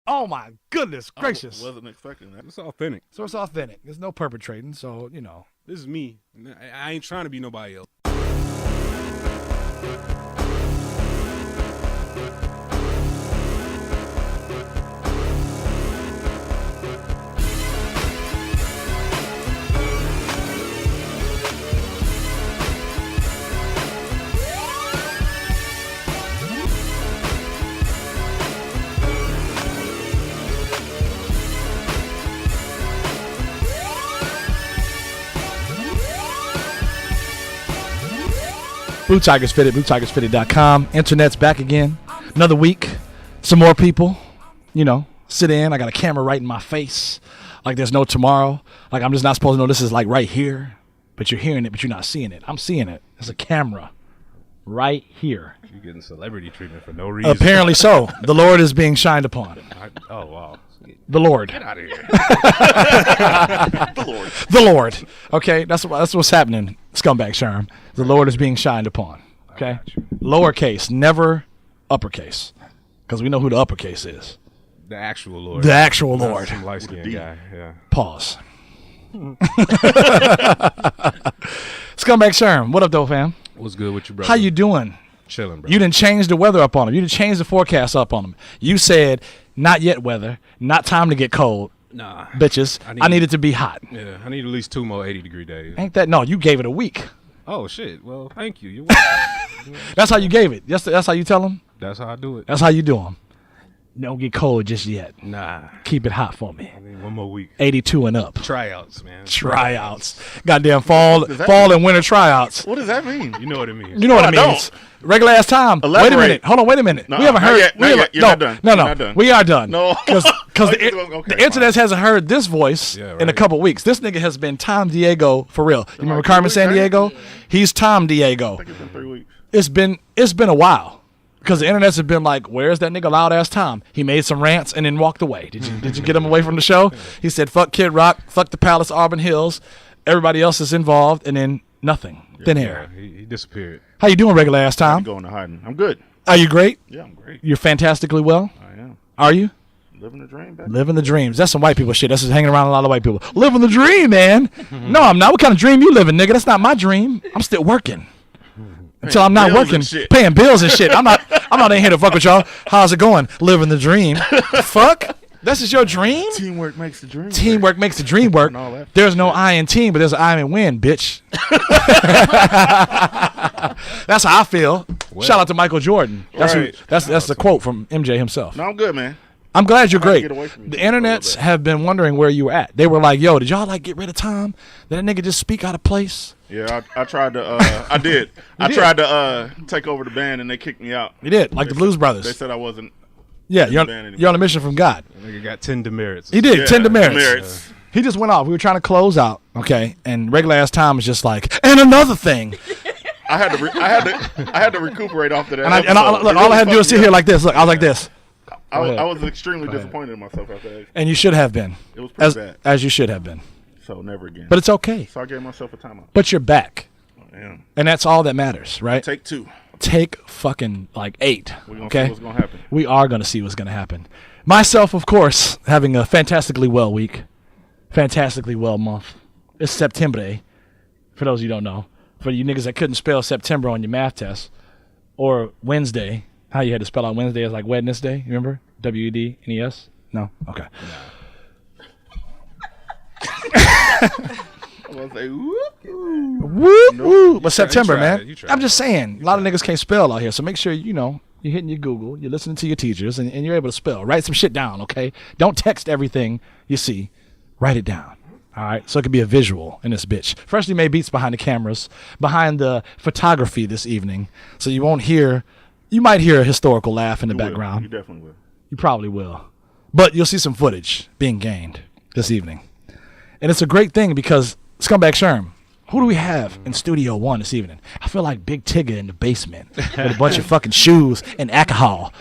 Oh my goodness gracious! I wasn't expecting that. It's authentic. So it's authentic. There's no perpetrating. So This is me. I ain't trying to be nobody else. Blue Tigers Fitted, BlueTigersFitted.com. Internet's back again. Another week. Some more people. Sit in. I got a camera right in my face. Like there's no tomorrow. Like I'm just not supposed to know this is like right here. But you're hearing it, but you're not seeing it. I'm seeing it. There's a camera right here. You're getting celebrity treatment for no reason. Apparently so. The Lord is being shined upon. Oh, wow. The Lord. Get out of here. The Lord. Okay, that's what's happening, scumbag Sherm. The Lord is being shined upon. Okay, lowercase, never uppercase, because we know who the uppercase is. The actual Lord. The actual Lord. Some light-skinned guy. Yeah. Pause. Scumbag Sherm, what up, though, fam? What's good with you, brother? How you doing? Chilling, bro. You didn't change the weather up on them. You didn't change the forecast up on them. You said not yet weather, not time to get cold. Nah. Bitches, I need it to be hot. Yeah, I need at least 2 more 80-degree days. Ain't that? No, you gave it a week. Oh, shit. Well, thank you. You're welcome. That's how you gave it. That's how you tell them? That's how I do it. That's how you do them. Don't get cold just yet. Nah. Keep it hot for me. I need 1 more week. 82 and up. Tryouts, man. Tryouts. Goddamn fall and winter tryouts. What does that mean? You know what it means. You know what it means. Regular ass time. Elaborate. Wait a minute. Hold on. Wait a minute. No, we haven't not heard. yet. Not yet. You're not done. No. You're not done. We are done. No. Because Okay, the internet hasn't heard this voice Yeah, in a right. couple weeks. This nigga has been Tom Diego for real. You remember like 2 Carmen weeks, San right? Diego? He's Tom Diego. I think it's been 3 weeks. It's been a while. Because the internet's been like, where's that nigga loud ass Tom? He made some rants and then walked away. Did you get him away from the show? He said, fuck Kid Rock, fuck the Palace Auburn Hills. Everybody else is involved, and then nothing. Thin air. Yeah, he disappeared. How you doing, regular ass I'm Tom? going to hiding. I'm good. Are you great? Yeah, I'm great. You're fantastically well? I am. Are you? Living the dream, baby. Living the dreams. That's some white people shit. That's just hanging around a lot of white people. Living the dream, man. No, I'm not. What kind of dream you living, nigga? That's not my dream. I'm still working. Until I'm not bills working, and shit. paying bills and shit. I'm not in here to fuck with y'all. How's it going? Living the dream. Fuck. This is your dream? Teamwork makes the dream. Teamwork makes the dream work. And all that There's no I in team, but there's an I in win, bitch. That's how I feel. Shout out to Michael Jordan. Right. That's the quote from MJ himself. No, I'm good, man. I'm glad you're Trying to great. get away from you The for a little internets bit. have been wondering where you were at. They were like, yo, did y'all like get rid of Tom? Did that nigga just speak out of place? Yeah, I tried to. I did. I did. tried to take over the band, and they kicked me out. He did, like the Blues They Brothers. said I wasn't. Yeah, the you're band anymore. you're on a mission from God. That nigga got 10 demerits. He did, Yeah, 10 demerits. demerits. He just went off. We were trying to close out, okay? And regular ass Tom is just like, and another thing. I had to recuperate after that. And episode. look, It all I really had to do was fucked sit me here up. like this. Look, I was like this. I was extremely disappointed in myself after that. And you should have been. It was pretty bad. As you should have been. So never again. But it's okay. So I gave myself a timeout. But you're back. Damn. And that's all that matters, right? Take 2. Take fucking like 8. We're gonna Okay? see what's gonna happen. We are going to see what's going to happen. Myself, of course, having a fantastically well week. Fantastically well month. It's September, for those of you who don't know. For you niggas that couldn't spell September on your math test. Or Wednesday. How you had to spell out Wednesday as like Wednesday, remember? W-E-D-N-E-S? No? Okay. I was like, whoop. Woo, woo. But September, tried man. it. You tried I'm just saying, a lot of niggas can't spell out here, so make sure, you're hitting your Google, you're listening to your teachers, and you're able to spell. Write some shit down, okay? Don't text everything you see. Write it down, all right? So it can be a visual in this bitch. Freshly made beats behind the cameras, behind the photography this evening, so you might hear a historical laugh in the background. You definitely will. You probably will. But you'll see some footage being gained this evening. And it's a great thing because, Scumbag Sherm, who do we have in Studio 1 this evening? I feel like Big Tigger in the basement with a bunch of fucking shoes and alcohol.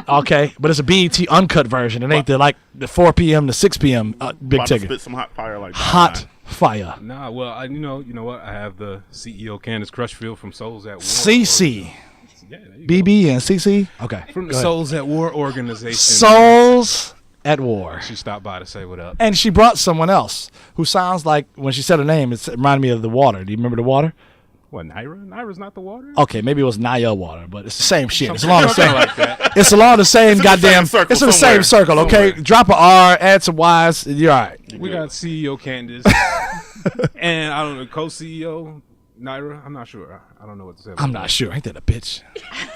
Okay? But it's a BET uncut version. It ain't the 4 p.m. to 6 p.m. Big About to Tigger. spit some hot fire like that. Hot fire. Nah, well, you know what? I have the CEO Candice Crutchfield from Souls at War. CC. Yeah, there you go. BB and CC? Okay. From the go ahead. Souls at War organization. Souls at war. She stopped by to say what up. And she brought someone else who sounds like, when she said her name, it reminded me of the water. Do you remember the water? What, Naira? Naira's not the water? Okay, maybe it was Naya water, but it's the same shit. It's along the Something same. like that. It's along the same goddamn. circle It's in the somewhere. same circle. Okay, Somewhere. drop a R, add some Y's. You're all right. We got CEO Candice. And I don't know, co-CEO Naira. I'm not sure. I don't know what to say. I'm not sure. Ain't that a bitch?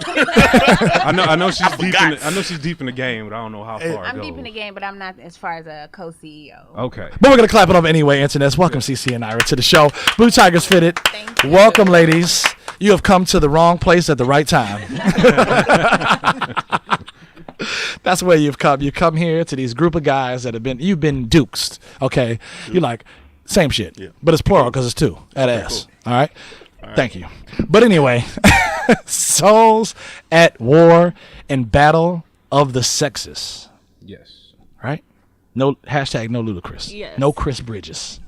I know she's deep. I know she's deep in the game, but I don't know how far. I'm it deep in the goes. game, but I'm not as far as a co-CEO. Okay. But we're gonna clap it up anyway, internets. Welcome, CC and Ira, to the show. Blue Tigers Fitted. Thank you. Welcome, ladies. You have come to the wrong place at the right time. That's where you've come. You come here to these group of guys that you've been dukes. Okay, you like same shit, but it's plural because it's two at S. All right. Thank you. But anyway, souls at war and battle of the sexes. Yes. Right? No hashtag no ludicrous. Yes. No Chris Bridges.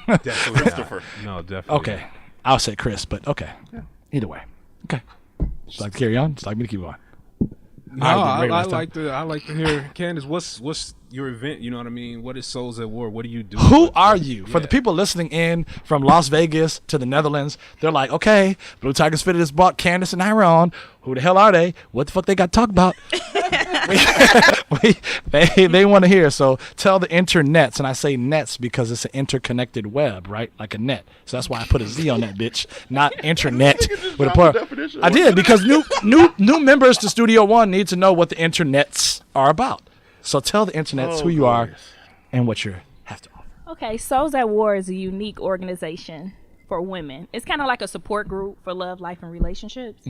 Definitely Christopher. not. No, definitely. Okay. I'll say Chris, but okay. Either way. Okay. Just like to carry on? Just like me to keep going? No, I I like to hear Candice. What's your event? You know what I mean? What is Souls at War? What do you do? Who are you? For the Yeah. people listening in from Las Vegas to the Netherlands, they're like, okay, Blue Tigers Fitted has brought Candice and Ira on. Who the hell are they? What the fuck they got to talk about? They want to hear. So tell the internets, and I say nets because it's an interconnected web, right? Like a net. So that's why I put a Z on that bitch, not internet with a drop plural. the definition. I did because new members to Studio One need to know what the internets are about. So tell the internets who you are and what you have to offer. Okay, Souls at War is a unique organization for women. It's kind of like a support group for love, life, and relationships.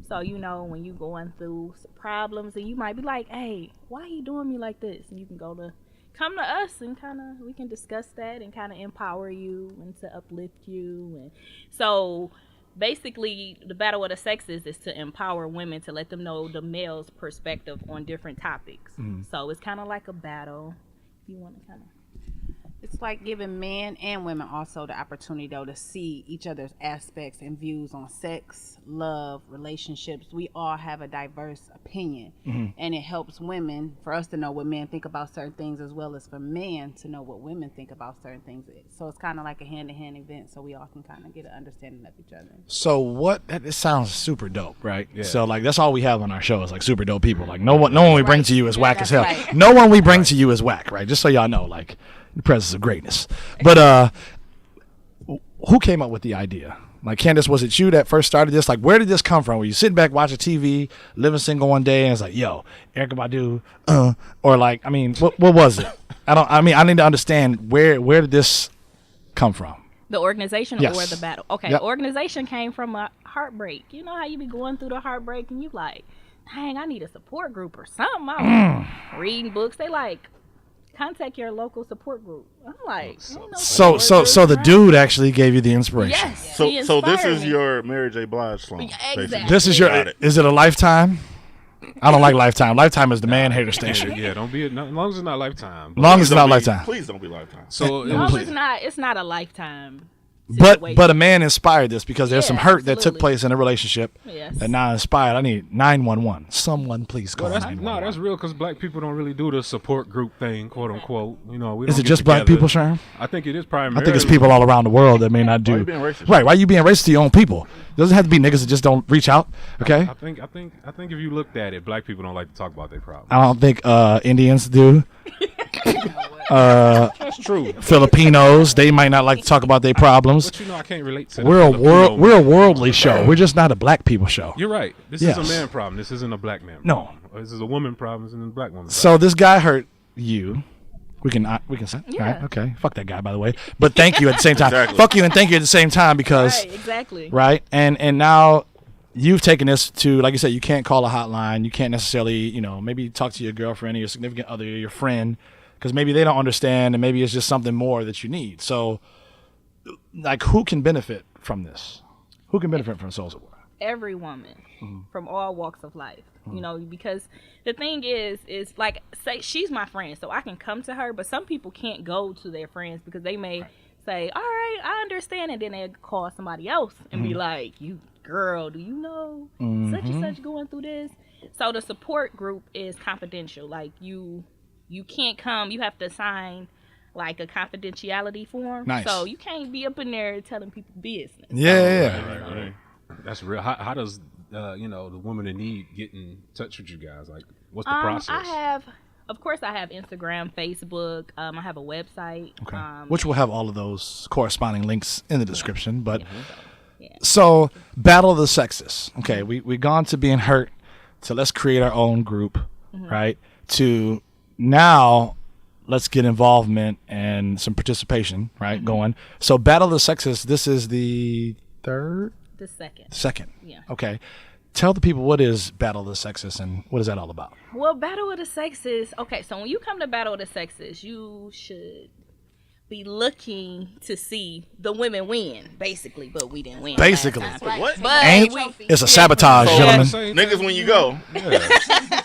So, you know, when you're going through problems and you might be like, hey, why are you doing me like this? And you can come to us and we can discuss that and kind of empower you and to uplift you. And so basically the battle of the sexes is to empower women, to let them know the male's perspective on different topics. So it's kind of like a battle. You want to It's like giving men and women also the opportunity, though, to see each other's aspects and views on sex, love, relationships. We all have a diverse opinion, and it helps women, for us to know what men think about certain things, as well as for men to know what women think about certain things. So it's kind of like a hand-to-hand event, so we all can kind of get an understanding of each other. So it sounds super dope, right? Yeah. So like that's all we have on our show is like super dope people. Like no one we bring to you is whack as hell. that's right. No one we bring to you is whack, right? Just so y'all know, like the presence of greatness. But who came up with the idea? Like Candice, was it you that first started this? Like where did this come from? Were you sitting back watching TV, living single one day, and it's like, yo, Erykah Badu, or like, I mean, what was it? I need to understand where did this come from? the organization Yes. or the battle? Okay, Yep. the organization came from a heartbreak. You know how you be going through the heartbreak and you like, dang, I need a support group or something. I'm reading books. They like, contact your local support group. I'm like, ain't no So support the group, right? dude actually gave you the inspiration. Yes. So he so this inspired is me. your Mary J. Blige song. Exactly. basically. This is Got it. is it a Lifetime? I don't like Lifetime. Lifetime is the man hater station. Yeah, don't be. As long as it's not Lifetime. Long as it's not Don't be- Lifetime. Please don't be Lifetime. So it No, was, it's not a lifetime. But situation. a man inspired this because there's some Yeah, hurt that took absolutely. place in a relationship Yes. that now inspired. I need 911. Someone please call that's 911. no, that's real because black people don't really do the support group thing, quote unquote. You know, we Is don't it get just black together. people, Sherm? I think it is I primarily. think it's people all around the world that may not do. Why you being racist? Right? Why you being racist to your own people? Doesn't have to be niggas that just don't reach out. Okay. I think if you looked at it, black people don't like to talk about their problems. I don't think Indians do. That's true. Filipinos, they might not like to talk about their problems. But you know, I can't relate to. We're a the Filipino we're a worldly show. We're just not a black people show. You're right. This Yes. is a man problem. This isn't a black man. No. problem. This is a woman problem. This isn't a black woman. So this guy hurt you. We can say, Yeah. all right, okay. Fuck that guy, by the way. But thank you at the same time. Exactly. Fuck you and thank you at the same time because Right, exactly. right, and now you've taken this to, like you said, you can't call a hotline. You can't necessarily, maybe talk to your girlfriend or your significant other, or your friend, because maybe they don't understand, and maybe it's just something more that you need. So, like, who can benefit from this? Who can benefit from Souls at War? Every woman from all walks of life, because the thing is like, say she's my friend, so I can come to her, but some people can't go to their friends because they may say, all right, I understand, and then they call somebody else and be like, you girl, do you know such and such going through this? So the support group is confidential. Like, you you can't come. You have to sign like a confidentiality form. Nice. So you can't be up in there telling people business. Yeah. Right. That's real. How does the woman in need get in touch with you guys? Like, what's the process? Of course, I have Instagram, Facebook. I have a website. Okay. Which will have all of those corresponding links in the description. But Yeah. so, battle of the sexes. Okay, we gone to being hurt, to let's create our own group, right? To now, let's get involvement and some participation, right? Going. So, battle of the sexes. This is the third. The second. Second. Yeah. Okay. Tell the people what is Battle of the Sexes and what is that all about? Well, Battle of the Sexes. Okay, so when you come to Battle of the Sexes, you should be looking to see the women win, basically, but we didn't win. Basically. last time. Right. What? But Ain't it's a sabotage, So, gentlemen. Niggas, when you go,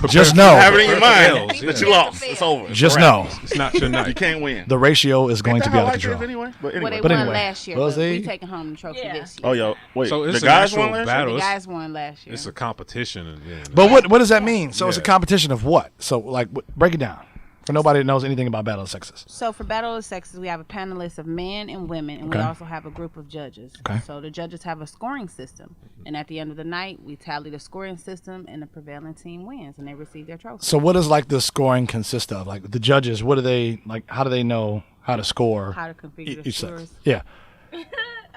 Just have know, it in your mind L's, that yeah. you lost. It's over. just It's a wrap. know, It's not your You night. can't win. the ratio is going Ain't to that be how out of life is control. anyway? But Well, anyway. they But won anyway, last year, was but we they- taking home the trophy Yeah. this year. Oh, yo, wait. So it's the an guys actual won last year? battle. The guys won last year. It's a competition. And, But what does that mean? So it's a Yeah. competition of what? So like, break it down for nobody that knows anything about Battle of the Sexes. So for Battle of the Sexes, we have a panelist of men and women, and we Okay. also have a group of judges. Okay. So the judges have a scoring system, and at the end of the night, we tally the scoring system, and the prevailing team wins, and they receive their trophy. So what does like the scoring consist of? Like the judges, what do they like? How do they know how to score How to configure the each sex? scores. Yeah.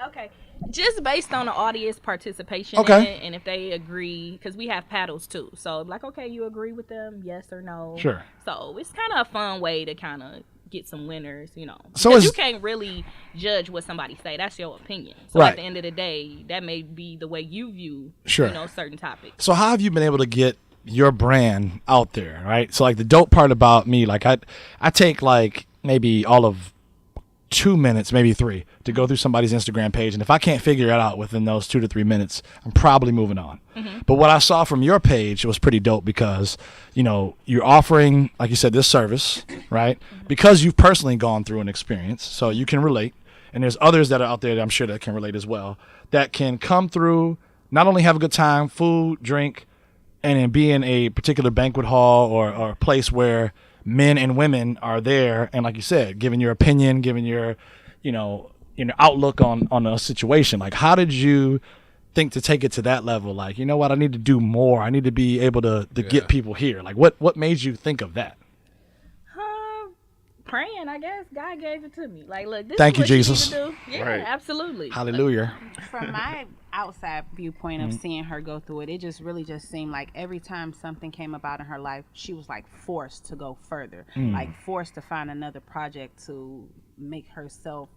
Okay. Just based on the audience participation Okay. in it, and if they agree, because we have paddles too. So, like, okay, you agree with them, yes or no. Sure. So, it's kind of a fun way to kind of get some winners, So Because is- you can't really judge what somebody say. That's your opinion. So, Right. at the end of the day, that may be the way you view, Sure. certain topics. So how have you been able to get your brand out there, right? So like the dope part about me, like I take like maybe all of 2 minutes, maybe 3, to go through somebody's Instagram page, and if I can't figure it out within those 2 to 3 minutes, I'm probably moving on. But what I saw from your page was pretty dope because you're offering, like you said, this service, right? Because you've personally gone through an experience, so you can relate. And there's others that are out there that I'm sure that can relate as well, that can come through, not only have a good time, food, drink, and then be in a particular banquet hall or a place where men and women are there, and like you said, giving your opinion, giving your outlook on a situation. Like, how did you think to take it to that level? Like, you know what, I need to do more. I need to be able to get people here. Like, what made you think of that? Praying, I guess. God gave it to me. Like, look, this Thank is you, what you Jesus. need to do. Yeah, Right. absolutely. Hallelujah. From my outside viewpoint of seeing her go through it, it just really just seemed like every time something came about in her life, she was like forced to go further, like forced to find another project to make herself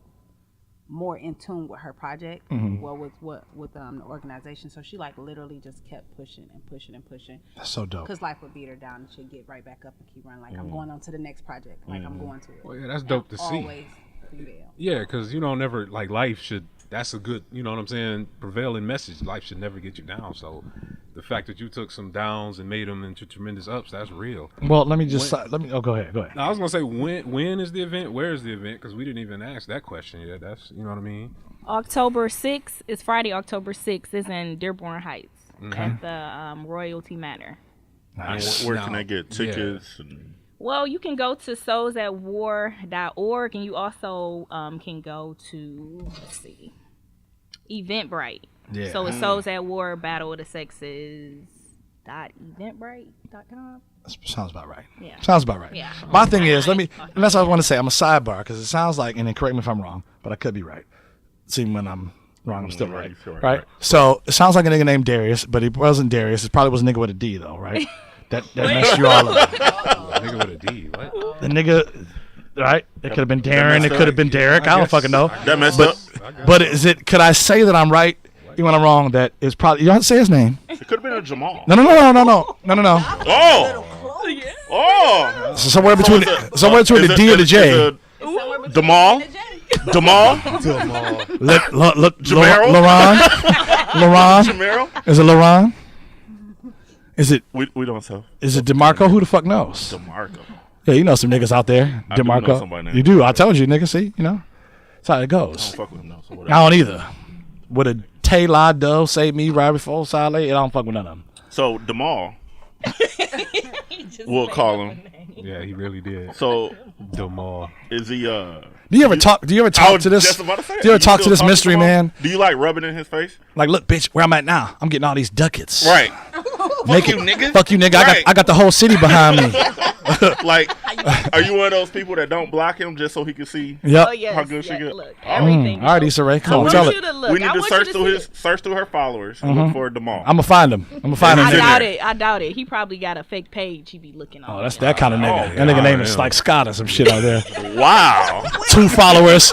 more in tune with her project, well, with the organization. So she like literally just kept pushing and pushing and pushing, That's so dope. because life would beat her down, and she'd get right back up and keep running. Like I'm going on to the next project. Like I'm going to it. Well, yeah, that's dope to see. Always prevail. Yeah, because never like life should. That's a good, you know what I'm saying, prevailing message. Life should never get you down. So the fact that you took some downs and made them into tremendous ups, that's real. Well, let me just go ahead. Now, I was gonna say when is the event? Where is the event? Because we didn't even ask that question yet. That's you know what I mean. October 6th is Friday. October 6th is in Dearborn Heights at the Royalty Manor. Nice. Where can I get tickets? And Well, you can go to soulsatwar.org, and you also can go to, let's see, Eventbrite. Yeah. So it's Souls at War, Battle of the Sexes .eventbrite.com. Sounds about right. Yeah. Sounds about right. Yeah. My thing is, unless I want to say I'm a sidebar, because it sounds like, and then correct me if I'm wrong, but I could be right. See, when I'm wrong, I'm still right. you feel right, Right? right. So it sounds like a nigga named Darius, but he wasn't Darius. It probably was a nigga with a D, though, right? That messed you all up. Nigga with a D. What? The nigga, right? It could have been Darren. It could have been Derek. I don't guess. fucking know. that messed up. But is it? Could I say that I'm right? Even when I'm wrong, that it's probably. You don't have to say his name. It could have been a Jamal. No. Oh. Oh. So somewhere between the D and the J. Damal. Damal. Jamero? Laron. Jamero. Is it Laron? Is it We don't sell DeMarco? Who the fuck knows? DeMarco. Yeah, you know some niggas out there. I do know DeMarco. somebody named You do. I told you, nigga. See, that's how it goes. Fuck with him though. So I whatever. don't either. Would a Taylor Dove save me right before Saleh? I don't fuck with none of them. So Damal, we'll call him. Yeah, he really did. So Demar. is he? Do you ever talk to this? Just about to say, Do you ever talk to this mystery man? Do you like rubbing in his face? Like, look, bitch, where I'm at now, I'm getting all these ducats. Right. Fuck you, nigga. Fuck you, nigga. Right. I got the whole city behind me. Like, are you one of those people that don't block him just so he can see Yep. Oh yes, how good she yeah, get? look, everything. All right, Issa Rae, I come on, want tell you it. to look. We need I to want search you through see it. search through her followers and look for Demar. I'm gonna find him. I I doubt it. He probably got a fake page. He be looking on. Oh, that's that kind of nigga. Oh, That nigga God, name is yeah. like Scott or some shit out there. Wow. 2 followers,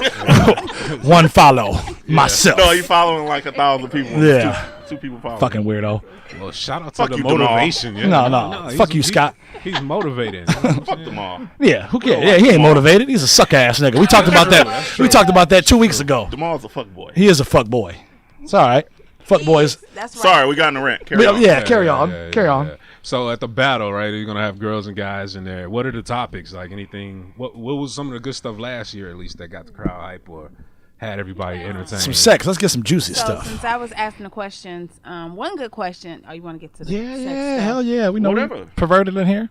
1 follow. Myself. No, you following like 1,000 people. Yeah. Two people following. Fucking weirdo. Well, shout out to Fuck the you, Demar. motivation. Yeah. No. he's- Fuck you, he's- Scott. He's motivating. Fuck Demar. Yeah, who cares? Yeah, he ain't motivated. He's a suck ass nigga. We talked about that. We talked about that 2 weeks ago. Demar's a fuck boy. He is a fuck boy. It's all right. Fuck boys. That's right. Sorry, we got in the rant. Carry on. Yeah, carry on. Carry on. Yeah. So at the battle, right, you're gonna have girls and guys in there. What are the topics? Like anything? What was some of the good stuff last year, at least, that got the crowd hype or had everybody entertained? Some sex. Let's get some juicy So stuff. since I was asking the questions, one good question. Oh, you want to get to the Yeah, sex yeah, stuff? hell yeah. We know we Whatever. perverted in here.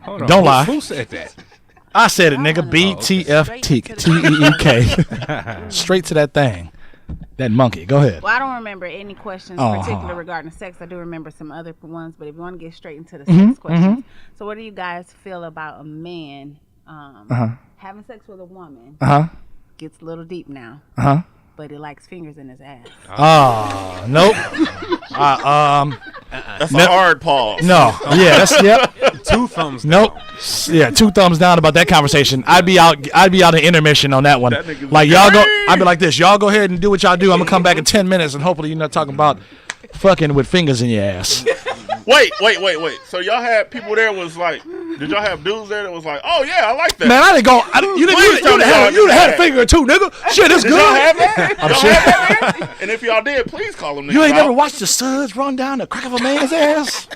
Hold on. Don't lie. Who said that? I said it, nigga. wanna BTF Straight Teek. to the- Teek. Straight to that thing. That monkey. Go ahead. Well, I don't remember any questions Uh-huh. particular regarding sex. I do remember some other ones, but if you want to get straight into the Mm-hmm, sex questions, so what do you guys feel about a man having sex with a woman? Uh-huh. Gets a little deep now, Uh-huh. but he likes fingers in his ass. Oh, nope. That's a hard pause. No. Yeah, that's yep. 2 thumbs. Nope. Yeah, 2 thumbs down about that conversation. I'd be out in intermission on that one. That nigga's Like y'all go I'd be like this, y'all go ahead and do what y'all do. I'm gonna come back in 10 minutes and hopefully you're not talking about fucking with fingers in your ass. Wait. So y'all had people there was like, did y'all have dudes there that was like, oh yeah, I like that. Man, I didn't go you Please tell me y'all done had a did finger or 2, nigga. Shit, it's Did good. y'all have that? I'm Y'all sure. had that there? And if y'all did, please call them niggas You ain't out. never watched the suds run down the crack of a man's ass?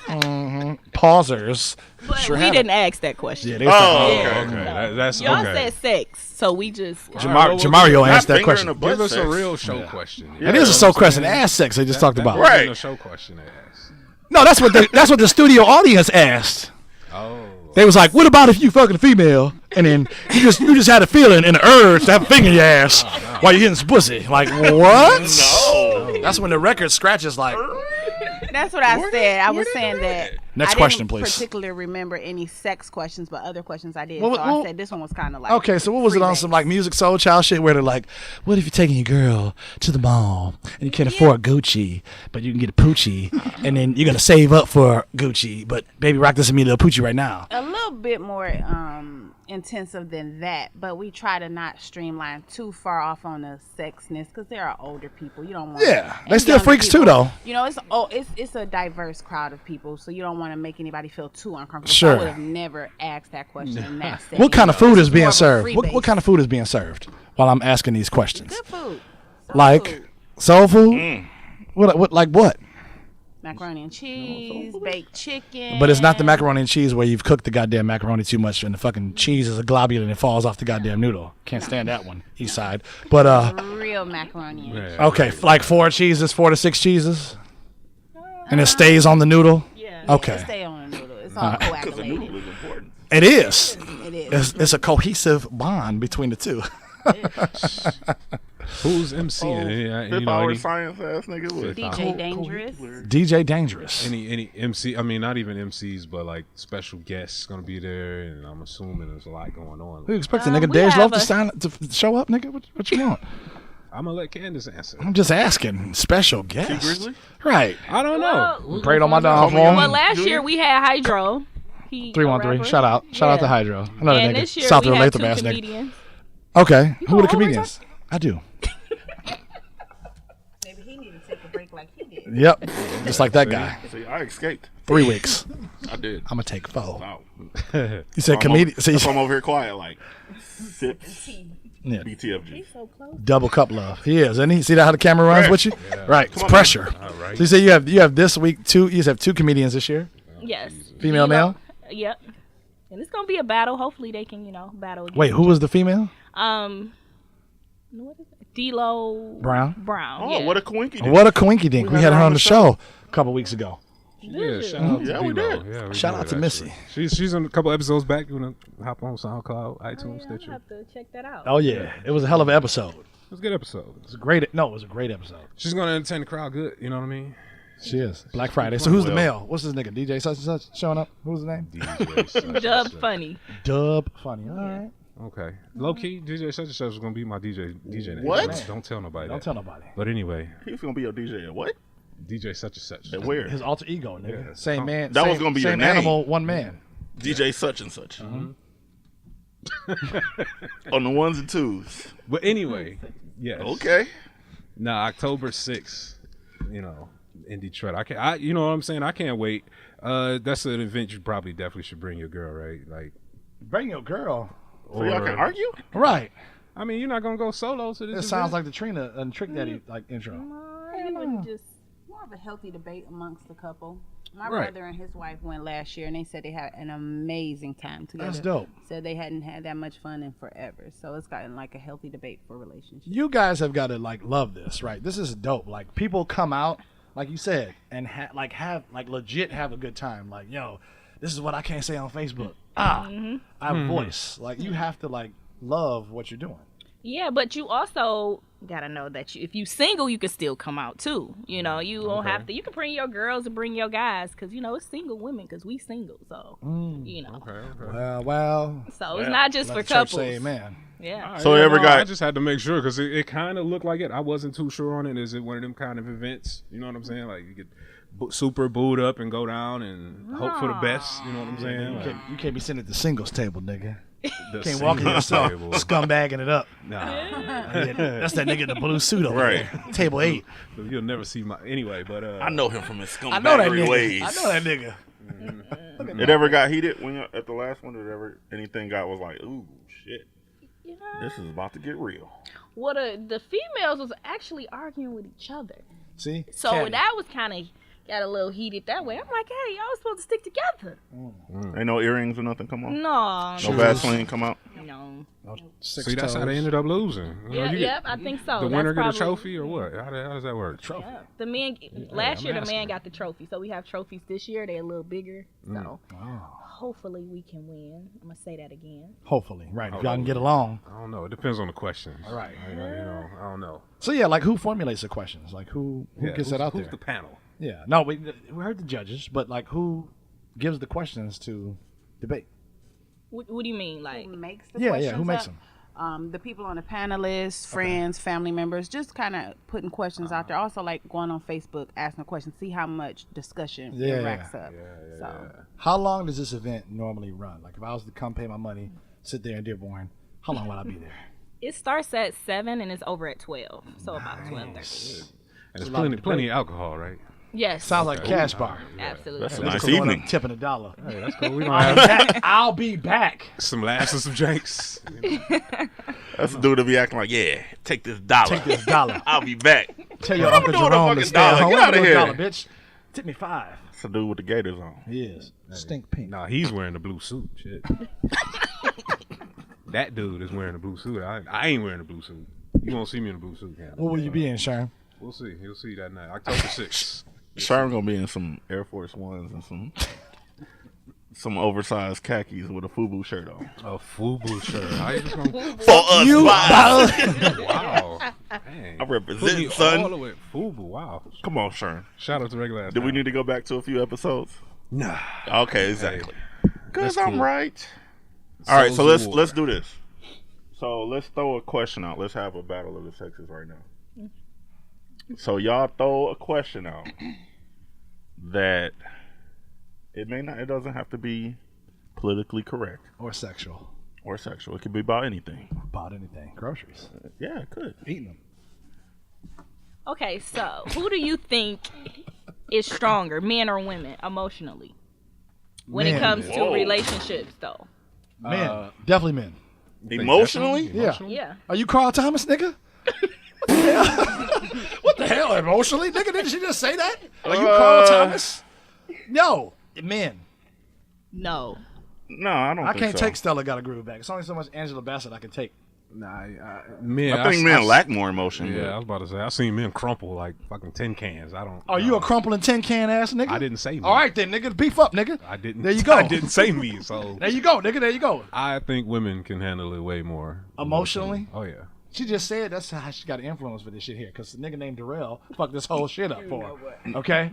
Pausers. But Sure we have didn't ask that question. Yeah, they Oh, was okay. Okay, that's Y'all okay. said sex, so we just. Jamario Not asked that finger in question. the butt Give us sex. a real show question. It is a soul question. Ass sex they just talked about. That wasn't Right. a show question they asked. No, that's what the studio audience asked. Oh. They was like, "What about if you fucking a female and then you just had a feeling and an urge to have a finger in your ass while you're getting some pussy?" Like what? No. That's when the record scratches like. That's what I said. I was saying that. Next I question, didn't please. particularly remember any sex questions, but other questions I did. Well, so well, I said this one was kind of like. Okay, so what was it on some like music soul child shit where they're like, "What if you're taking your girl to the mall and you can't afford Gucci, but you can get a Poochie, and then you're gonna save up for Gucci, but baby, rock this and me a little Poochie right now." A little bit more intensive than that, but we try to not streamline too far off on the sexness because there are older people. You don't want Yeah, they and still younger freaks too, people. though. You know, it's a diverse crowd of people, so you don't want to make anybody feel too uncomfortable. Sure. So I would have never asked that question in that setting. What kind of food is More being of a served? free What base. kind of food is being served while I'm asking these questions? Good food. Soul Like food. soul food? What like what? Macaroni and cheese, baked chicken. But it's not the macaroni and cheese where you've cooked the goddamn macaroni too much and the fucking cheese is a globule and it falls off the goddamn noodle. Can't stand that one. East side. But real macaroni and cheese. okay, like 4 cheeses, 4 to 6 cheeses, and it stays on the noodle. Yeah. Okay, It stay on the noodle. It's all Because the noodle coagulated. is important. it is. It is. It's a cohesive bond between the two. Who's MCing? Fifth hour science ass nigga. What? DJ Dangerous. DJ Dangerous. Any MC? I mean, not even MCs, but like special guests gonna be there, and I'm assuming there's a lot going on. Who expects a nigga we Dej have Love to show up, nigga? What you want? I'm gonna let Candice answer. I'm just asking. Special guest. Grizzly? Right. I don't know. Well, Prayed on my Call me downfall. Well, last year we had Hydro. He a 313. rapper. Shout out. Shout out to Yeah. Hydro. Another And nigga. this year South we had Latham two ass nigga. comedians. Okay. Who are the go comedians? I do. Maybe he needed to take a break like he did. Yep. Just like that guy. See, I escaped. 3 weeks. I did. I'm gonna take 4. Wow. You said comedian. So That's why you I'm over here quiet, like sip yeah. BTFG. Double cup love. He is, isn't he? See that how the camera runs Right. with you? Right. It's on, pressure. All right. So you say you have this week 2. You just have 2 comedians this year. Yes. Female, male. Yep. And it's gonna be a battle. Hopefully they can, battle again. Wait, who was the female? What is it? D-Lo Brown. Brown. Oh, yeah. what a coinky. What a coinky dink. We had her on the show a couple weeks ago. Yeah, shout out to Yeah, we D-Lo. did. Yeah, we Shout did, out to actually. Missy. She's on a couple episodes back. You want to hop on SoundCloud, Oh, iTunes, yeah, I'll Stitcher. have to check that out. Oh yeah, it was a hell of an episode. It was a good episode. It was a great. No, it was a great episode. She's gonna entertain the crowd good. You know what I mean? She is. Black Friday. So who's the Well. male? What's his nigga? DJ such and such showing up. Who's his name? DJ such Dub and such. funny. Dub Funny. All right. Okay. Low key, DJ such and such is gonna be my DJ name. What? Don't tell nobody. Don't that. tell nobody. But anyway, He's gonna be your DJ at what? DJ such and such. At where? His alter ego, nigga. Yeah. Same man. That was same- gonna be your same name. animal, one man. DJ such and such. On the ones and twos. But anyway, yes. Okay. Now October 6th, you know, in Detroit. You know what I'm saying? I can't wait. That's an event you probably definitely should bring your girl, right? Like, Bring your girl. So y'all can argue? Right. I mean, you're not gonna go solo to this. It sounds like the Trina and Trick Daddy like intro. You wouldn't just. More of a healthy debate amongst the couple. My Right. brother and his wife went last year, and they said they had an amazing time together. That's dope. Said they hadn't had that much fun in forever, so it's gotten like a healthy debate for relationships. You guys have got to like love this, right? This is dope. Like people come out, like you said, and have legit have a good time. Like, yo, this is what I can't say on Facebook. I have a voice. Like you have to like love what you're doing. Yeah, but you also gotta know that if you single, you can still come out too. You know, you don't have to. You can bring your girls and bring your guys, because you know it's single women, because we single. So you know, Okay. Well, so it's not just let for the church couples. say amen. Yeah. So ever got- I just had to make sure because it kind of looked like it. I wasn't too sure on it. Is it one of them kind of events? You know what I'm saying? Like you get super booed up and go down and hope for the best. You know what I'm saying? Like, You can't be sitting at the singles table, nigga. the Can't walk in single yourself, table. scumbagging it up. Nah, That's that nigga in the blue suit over Right. there. Table 8. you'll never see my. Anyway, but I know him from his I know that scumbaggery nigga. ways. I know that nigga. It ever got heated when you at the last one? Did ever anything got was like, ooh, shit, Yeah. this is about to get real. Well, the females was actually arguing with each other, See? so Candy. that was kind of got a little heated that way. I'm like, hey, y'all was supposed to stick together. Ain't no earrings or nothing come on. No, No Vaseline come out. no. No, six see, that's how toes. they ended up losing. You know, Yeah, you yep, I think so. The That's winner get a probably- trophy or what? How does that work? Trophy. Yeah. The man last I'm year, the asking. man got the trophy. So we have trophies this year. They're a little bigger. So Oh. hopefully we can win. I'm gonna say that again. Hopefully, right. If y'all can get along. I don't know. It depends on the questions. Right. You know, I don't know. So yeah, like who formulates the questions? Like who Yeah, gets that out who's there? the panel? Yeah. No, we heard the judges, but like who gives the questions to debate? What do you mean, like? Who makes the Yeah, questions yeah. Who makes up? them? The people on the panelists, friends, family members, just kind of putting questions out there. Also, like going on Facebook, asking questions, see how much discussion Yeah. it racks up. So How long does this event normally run? Like if I was to come pay my money, sit there in Dearborn, how long would I be there? It starts at 7 and it's over at 12. So about 12:30. And there's lot of plenty of alcohol, right? Yes. Sounds like a cash bar. Absolutely. That's a Let's nice go going evening. up, tipping $1. Hey, that's cool. We gonna have I'll be back. some laughs and some drinks. That's the dude to be acting like, yeah, take this dollar. Take this $1. I'll be back. Tell your What I'm Uncle doing with a Jerome to fucking stay at dollar? home. Get What outta I'm doing here. with $1, bitch. Tip me 5. It's the dude with the gators on. He is. Stink pink. Nah, he's wearing the blue suit. Shit. That dude is wearing a blue suit. I ain't wearing a blue suit. You won't see me in a blue suit, Cam. What will you be in, Sherm? We'll see. You'll see that night, October 6th. Sherm gonna be in some Air Force Ones and some oversized khakis with a FUBU shirt on. A FUBU shirt. How you just gonna? For us, vibes. Wow. Dang. I Put me represent, all son. the way FUBU. Wow. Come on, Sherm. Shout out to regular. Do we need to go back to a few episodes? Nah. Okay, exactly. Cause that's I'm cool. right. All right, so Souls of War. let's do this. So let's throw a question out. Let's have a battle of the sexes right now. So y'all throw a question out that it doesn't have to be politically correct Or sexual. or sexual. It could be about anything. About anything. Groceries. Yeah, it could. Eating them. Okay, so who do you think is stronger, men or women, emotionally? When it Men. comes to Whoa. relationships, though. Men. Definitely men. Emotionally? Yeah. Yeah. Are you Carl Thomas, nigga? What the hell? What the hell? Emotionally? Nigga, didn't she just say that? Are you Carl Thomas? No. Men. No. No, I don't I think can't so. take Stella Got a Groove back. It's only so much Angela Bassett I can take. Nah, men. I think men lack more emotion. Yeah, I was about to say. I seen men crumple like fucking tin cans. I don't. Are you a crumpling tin can ass nigga? I didn't say me. All right then, nigga. Beef up, nigga. I didn't. There you go. I didn't say me. So there you go, nigga. There you go. I think women can handle it way more Emotionally? Oh yeah. She just said that's how she got an influence for this shit here. Because the nigga named Darrell fucked this whole shit up for her. Okay?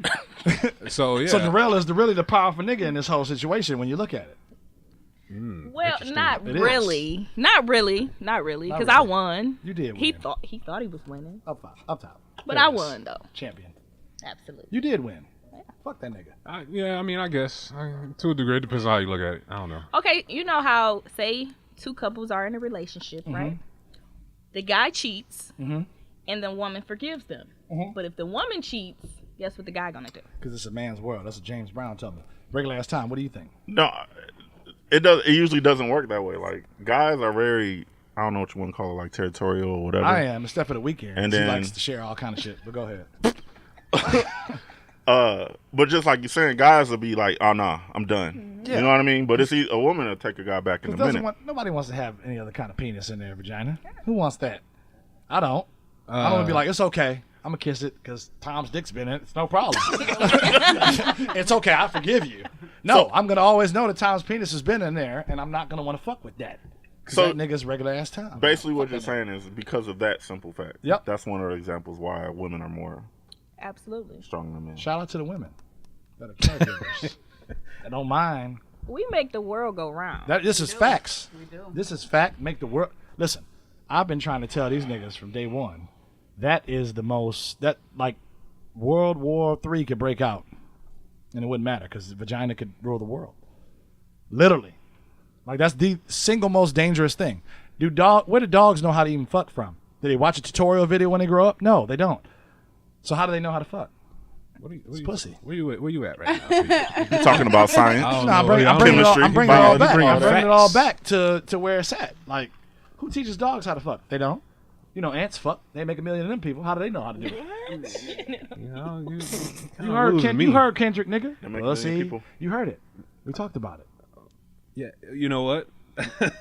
So yeah. So Darrell is really the powerful nigga in this whole situation when you look at it. Well, not It really. Not really. Because really. I won. You did win. He thought he was winning. Up top. But There I it is. won, though. Champion. Absolutely. You did win. Fuck that nigga. I mean, I guess to a degree, it depends on how you look at it. I don't know. Okay, you know how, say, two couples are in a relationship, right? The guy cheats, and the woman forgives them. But if the woman cheats, guess what the guy gonna do? Because it's a man's world. That's what James Brown told me. Regular ass time. What do you think? No, it does. It usually doesn't work that way. Like guys are very, I don't know what you want to call it, like territorial or whatever. I am. Except for the weekend. And She then- likes to share all kind of shit. But go ahead. But just like you're saying, guys will be like, "Oh nah, I'm done." Yeah. You know what I mean? But it's a woman will take a guy back in a minute. Nobody wants to have any other kind of penis in their vagina. Who wants that? I don't. I don't want to be like, it's okay. I'm going to kiss it because Tom's dick's been in it. It's no problem. It's okay. I forgive you. No, I'm going to always know that Tom's penis has been in there, and I'm not going to want to fuck with that. Because So- that nigga's regular ass Tom. Basically, what you're saying is because of that simple fact. Yep. That's one of the examples why women are more Absolutely. strong than men. Shout out to the women that are caregivers. that don't mind. We make the world go round. This is facts. We do. This is fact. Make the world. Listen, I've been trying to tell these niggas from day one. That is the most. That like World War III could break out, and it wouldn't matter because the vagina could rule the world. Literally, like that's the single most dangerous thing. Where do dogs know how to even fuck from? Do they watch a tutorial video when they grow up? No, they don't. So how do they know how to fuck? It's pussy. Where you at right now? You're talking about science. I don't No, I'm know. bringing I don't it all, chemistry, I'm bringing it all biology, back. bringing I'm bringing it facts. all back to where it's at. Like, who teaches dogs how to fuck? They don't. You know, ants fuck. They make a million of them people. How do they know how to do it? You know, You heard Kendrick, nigga. They make a Well, million see, people. you heard it. We talked about it. Yeah, you know what?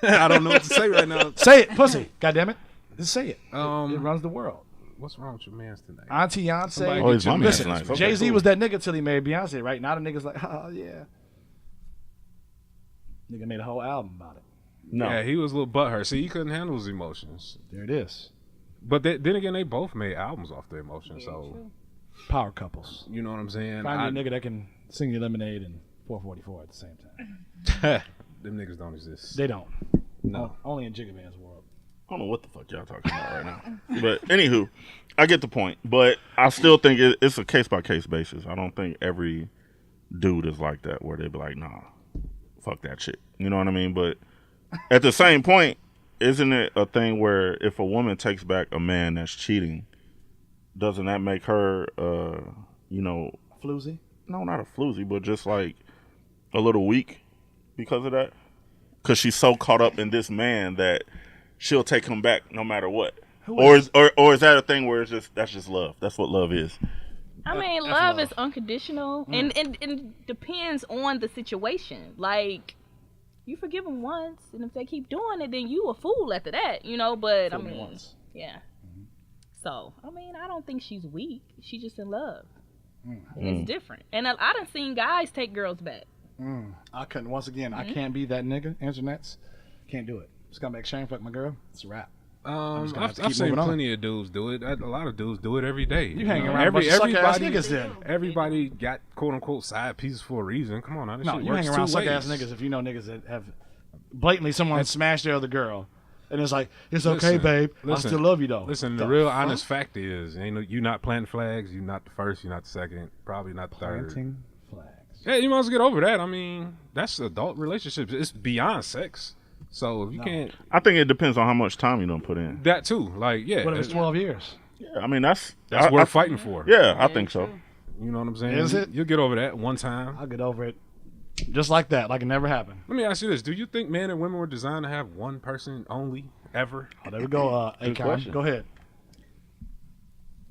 I don't know what to say right now. Say it, pussy. God damn it. Just say it. It Um, runs the world. What's wrong with your man's tonight? Auntie Somebody Beyonce. Oh, he's my Listen, man's Listen, nice. Okay, Jay-Z cool. was that nigga till he married Beyonce, right? Now the nigga's like, oh, yeah. Nigga made a whole album about it. No. Yeah, he was a little butthurt. See, he couldn't handle his emotions. There it is. But then again, they both made albums off their emotions. So Power couples. you know what I'm saying? Find me a nigga that can sing your Lemonade and 444 at the same time. Them niggas don't exist. They don't. No. Only in Jigga Man's world. I don't know what the fuck y'all talking about right now. But anywho, I get the point. But I still think it's a case by case basis. I don't think every dude is like that where they be like, nah, fuck that shit. You know what I mean? But at the same point, isn't it a thing where if a woman takes back a man that's cheating, doesn't that make her, Floozy? no, not a floozy, but just like a little weak because of that? Because she's so caught up in this man that she'll take him back no matter what. Or is that a thing where that's just love? That's what love is. I mean, That's love love. is unconditional, and depends on the situation. Like, you forgive them once, and if they keep doing it, then you a fool after that, you know. But Fool I me mean, once. yeah. So I mean, I don't think she's weak. She's just in love. It's different, and I done seen guys take girls back. I couldn't. Once again, I can't be that nigga. Internets. Can't do it. Just gonna make Shane fuck my girl. It's a wrap. just gonna have to I've keep seen moving on. plenty of dudes do it. A lot of dudes do it every day. You hanging around a bunch of suck-ass niggas then. Everybody got quote unquote side pieces for a reason. Come on, now, this No, shit you works hang around two suck ass ways. niggas if you know niggas that have blatantly someone smashed their other girl, and it's like it's okay, Listen, babe. I listen, still love you though. Listen, The the real fuck? honest fact is, you not planting flags. You not the first. You not the second. Probably not the third. Planting flags. Yeah, you might as well get over that. I mean, that's adult relationships. It's beyond sex. So if you can't, I think it depends on how much time you don't put in. that too. Like, yeah, What if it's 12 years? Yeah, I mean that's worth fighting for. Yeah, I think so. You know what I'm saying? Is it? You'll get over that one time. I'll get over it, just like that, like it never happened. Let me ask you this: do you think men and women were designed to have one person only ever? Oh, there we go. Good Akon, question. go ahead.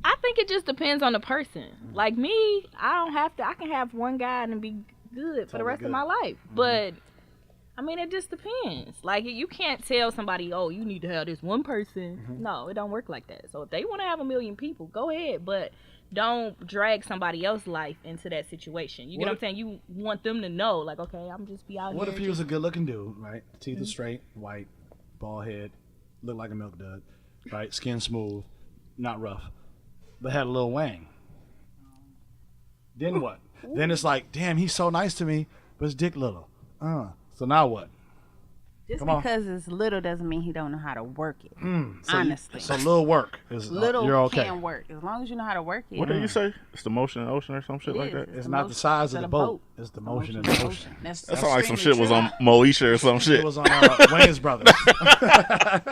I think it just depends on the person. Like me, I don't have to. I can have one guy and be good for the Totally rest good. of my life. But I mean, it just depends. Like, you can't tell somebody, oh, you need to have this one person. No, it don't work like that. So if they want to have 1 million people, go ahead. But don't drag somebody else's life into that situation. You get what I'm saying? You want them to know, like, okay, I'm just be out here. What if he was a good-looking dude, right? Teeth are straight, white, bald head, look like a milk dud, right? Skin smooth, not rough, but had a little wang. Then what? Then it's like, damn, he's so nice to me, but his dick little. So now what? Just Come on. because it's little doesn't mean he don't know how to work it. Honestly. So little work is Little you're okay. can work as long as you know how to work it. What did you say? It's the motion in the ocean or some shit It like is. that? It's the not motion the size of of the the boat. boat. It's the motion in the ocean. That's That sounds like some extremely shit was true. on Moesha or some shit. It was on Wayne's Brothers.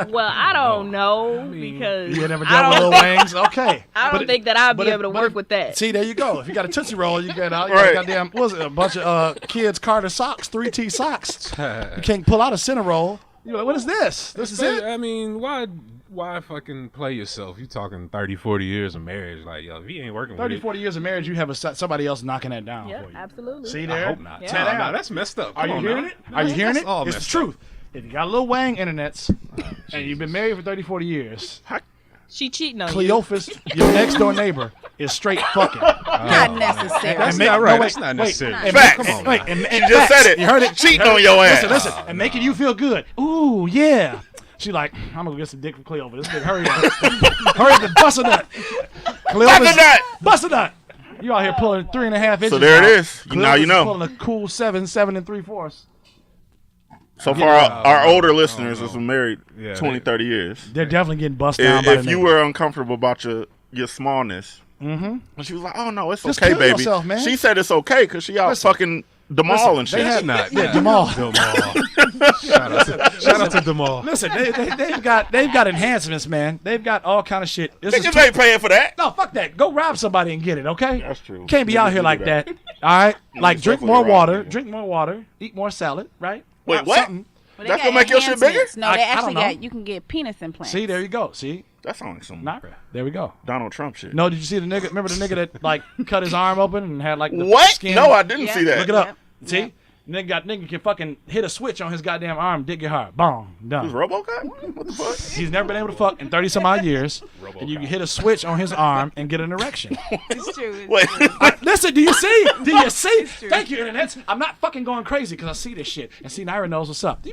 Well, I don't know because You never I dealt with don't, little wangs? Okay. I don't think that I'd be able to work with that. See, there you go. If you got a Tootsie Roll, you got out. You Right. got goddamn, what was it, a bunch of kids' Carter socks, 3T socks. You can't pull out a center roll. You're like, what is this? This is it? I mean, why fucking play yourself? You talking 30, 40 years of marriage. Like, yo, if he ain't working 30, with 40 years of marriage, you have somebody else knocking that down Yeah, for you. absolutely. See it, there? I hope not. Yeah. Tear No, down. that's messed up. Are Come you on hearing now. it? Are you hearing That's it? all It's the messed truth. If you got a little wang internets and you've been married for 30, 40 years, She cheating on you. Cleophas, your next door neighbor, is straight fucking. Not necessary. That's make- not right. no, That's wait, not wait. necessary. And Facts. come on, Wait, and you just said it. You heard it. Cheating You heard on it. your ass. Listen, and making you feel good. Ooh, yeah. She like, I'm gonna go get some dick from Cleophas. This nigga, hurry up. Hurry up and bust a nut. Cleophas, bust a nut. You out here pulling 3.5 inches. So there it out. is. Now you Cleophas is know. pulling a cool 7 3/4. So far, our older listeners that's been married Yeah, 20, 30 years. They're definitely getting bust down by If the you nigga. were uncomfortable about your smallness, and she was like, "Oh no, it's Just okay, kill baby." yourself, man. She said it's okay because she out Listen. fucking Demal and shit. they had- Not Jamal. Shout out to Demal. Listen, they've got enhancements, man. They've got all kind of shit. This is Niggas ain't paying for that. No, fuck that. Go rob somebody and get it, okay? That's true. Can't be Niggas out here do like that. that. All right? Like, drink definitely more rob water. people. Drink more water. Eat more salad, right? Wait, Rob what? something. Well, they That's got gonna make your shit bigger? enhancements. No, they I don't actually know. got, you can get penis implants. See, there you go. See? That sounds like some Nara. There we go. Donald Trump shit. No, did you see the nigga? Remember the nigga that, like, cut his arm open and had, like, the What? skin? No, I didn't Yeah. see that. Look it up. Yep. See? Yep. Nigga can fucking hit a switch on his goddamn arm, dick get hard. Boom. Done. Who's RoboCop? What the fuck? He's never been able to fuck in 30 some odd years. And you can hit a switch on his arm and get an erection. It's true. It's Wait, true. Listen, do you see? Do you see? true. Thank you, internet. I'm not fucking going crazy because I see this shit. And see, Naira knows what's up.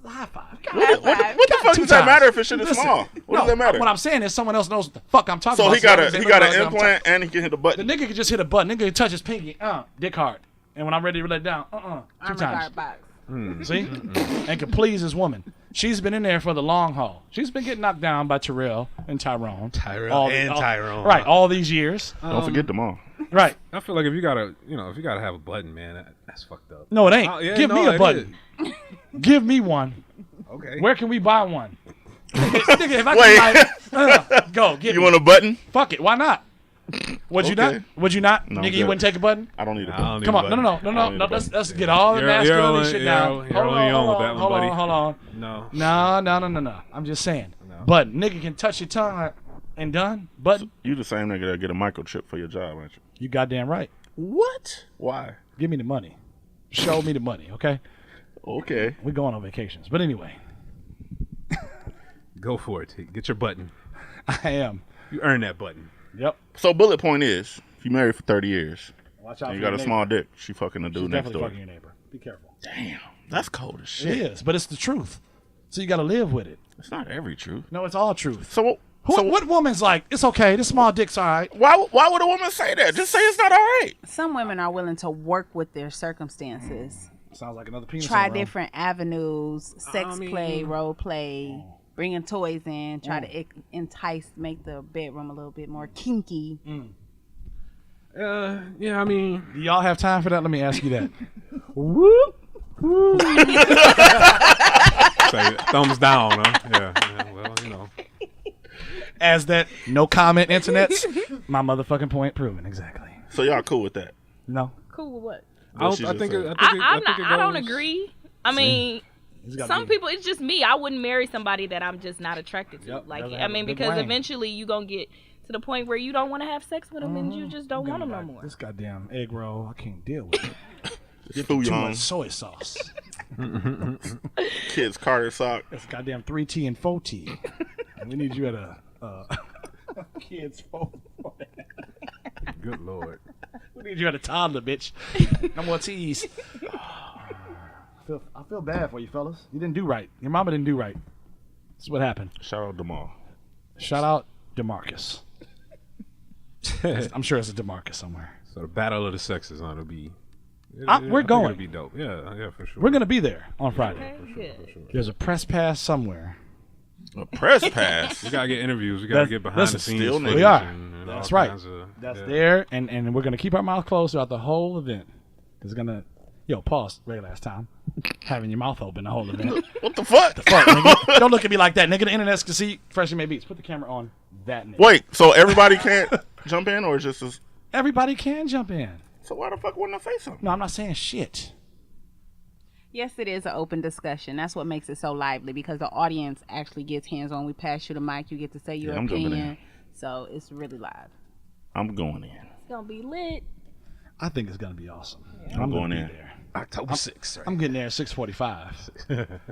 High five. what the fuck Two does that times. matter if it shit is Listen, small? What no, does that matter? What I'm saying is someone else knows what the fuck I'm talking So about. he got everybody an knows what I'm implant and he can hit the The button. nigga can just hit a button. Nigga can touch his pinky. Dick hard. And when I'm ready to let it down, 2 Armor times. guard box. See? And can please his woman. She's been in there for the long haul. She's been getting knocked down by Terrell and Tyrone. Tyrone. Right, all these years. Don't forget them all. Right. I feel like if you gotta have a button, man, that's fucked up. No, it ain't. Oh, yeah, Give me no, a it button. Give me one. Okay. Where can we buy one? Nigga, if I Wait. can buy, go, get You me. want a button? Fuck it, why not? Would you Okay. not? Would you not? No, Nigga, good. you wouldn't take a button? I don't need a I button. don't need Come a on, no, button. no, no, I no, don't no. need a Let's get all the You're masculinity only- shit you're down. only- you're only on with that one, buddy. Hold on. No. No. I'm just saying. But nigga can touch your tongue and done. But You the same nigga that get a microchip for your job, ain't you? you goddamn right. What? Why? Give me the money. Show me the money, okay? Okay. We're going on vacations. But anyway, Go for it. Teek. Get your button. I am. You earn that button. Yep. So bullet point is, if you married for 30 years Watch out and for you got your a neighbor. small dick, she fucking a She's dude next definitely door. fucking your neighbor. Be careful. Damn, that's cold as It shit. is, but it's the truth. So you got to live with it. It's not every truth. No, it's all truth. So, What woman's like, it's okay, this small dick's all right. why would a woman say that? Just say it's not all right. Some women are willing to work with their circumstances. Sounds like another penis. Try syndrome. different avenues, sex play, role play, bringing toys in, try to entice, make the bedroom a little bit more kinky. Yeah, I mean, Do y'all have time for that? Let me ask you that. Whoop. say thumbs down, huh? Yeah, well, you know. As that no comment internets, my motherfucking point proven. Exactly. So y'all cool with that? No. Cool with what? I she think just it, said. I think it, I'm think not. it I don't goes- agree. I mean, It's gotta some be- people. It's just me. I wouldn't marry somebody that I'm just not attracted to. Yep, Like, doesn't I have a mean, big because wang. eventually you gonna get to the point where you don't want to have sex with them, and you just don't want them no more. This goddamn egg roll, I can't deal with it. Too Fouillon. much soy sauce. Kids Carter sock. It's goddamn 3T and 4T. We need you at a kids 4. Good Lord. We need you at a toddler, bitch. No more T's. I feel bad for you, fellas. You didn't do right. Your mama didn't do right. That's what happened. Shout out Demal. Shout out DeMarcus. I'm sure it's a DeMarcus somewhere. So the battle of the sexes on to be. We're going. It'll be dope. Yeah, for sure. We're gonna be there on Friday. Okay, good. There's a press pass somewhere. A press pass. We gotta get interviews. We gotta get behind listen, the scenes. still footage we are. and That's all right. kinds of- That's yeah. there, and we're gonna keep our mouth closed throughout the whole event. It's gonna, pause. Regular last time, having your mouth open the whole event. What the fuck? Fuck, nigga. Don't look at me like that, nigga. The internet's can see Freshly Made Beats. Put the camera on that nigga. Wait, so everybody can't jump in, or just as, Everybody can jump in. so why the fuck wouldn't I say something? No, I'm not saying shit. Yes, it is an open discussion. That's what makes it so lively because the audience actually gets hands-on. We pass you the mic. You get to say your Yeah, I'm jumping in. opinion. So it's really live. I'm going in. It's gonna be lit. I think it's gonna be awesome. I'm going gonna in. be there. October 6th. Right? I'm getting there at 6:45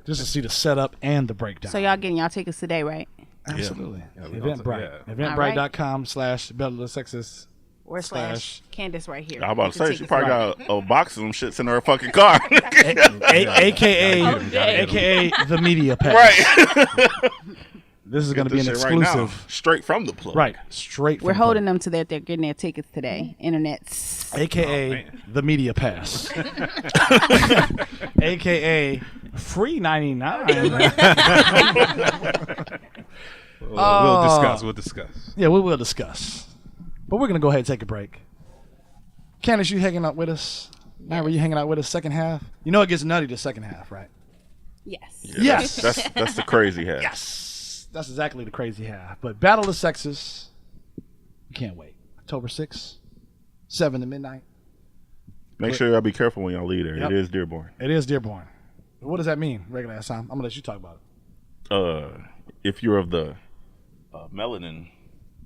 just to see the setup and the breakdown. So y'all getting y'all tickets today, right? Absolutely. Yeah, we Eventbrite. yeah. Eventbrite.com/BellaSexes. Or slash Candice right here. I was about to Get the say she tickets probably right. got a box of them shits in her fucking car. AKA the media pass. Right. This is going to Get be an this shit right now, exclusive. straight from the plug. Right. Straight from We're the holding plug. them to that. They're getting their tickets today. Internets. AKA the media pass. AKA free 99. We'll discuss. Yeah, we will discuss. But we're going to go ahead and take a break. Candice, you hanging out with us? Myra, you hanging out with us second half? You know it gets nutty the second half, right? Yes. Yeah, Yes. That's the crazy half. Yes. That's exactly the crazy half. But Battle of the Sexes, you can't wait. October 6th, 7 to midnight. Make sure y'all be careful when y'all leave there. Yep. It is Dearborn. It is Dearborn. What does that mean, regular ass time? I'm going to let you talk about it. If you're of the melanin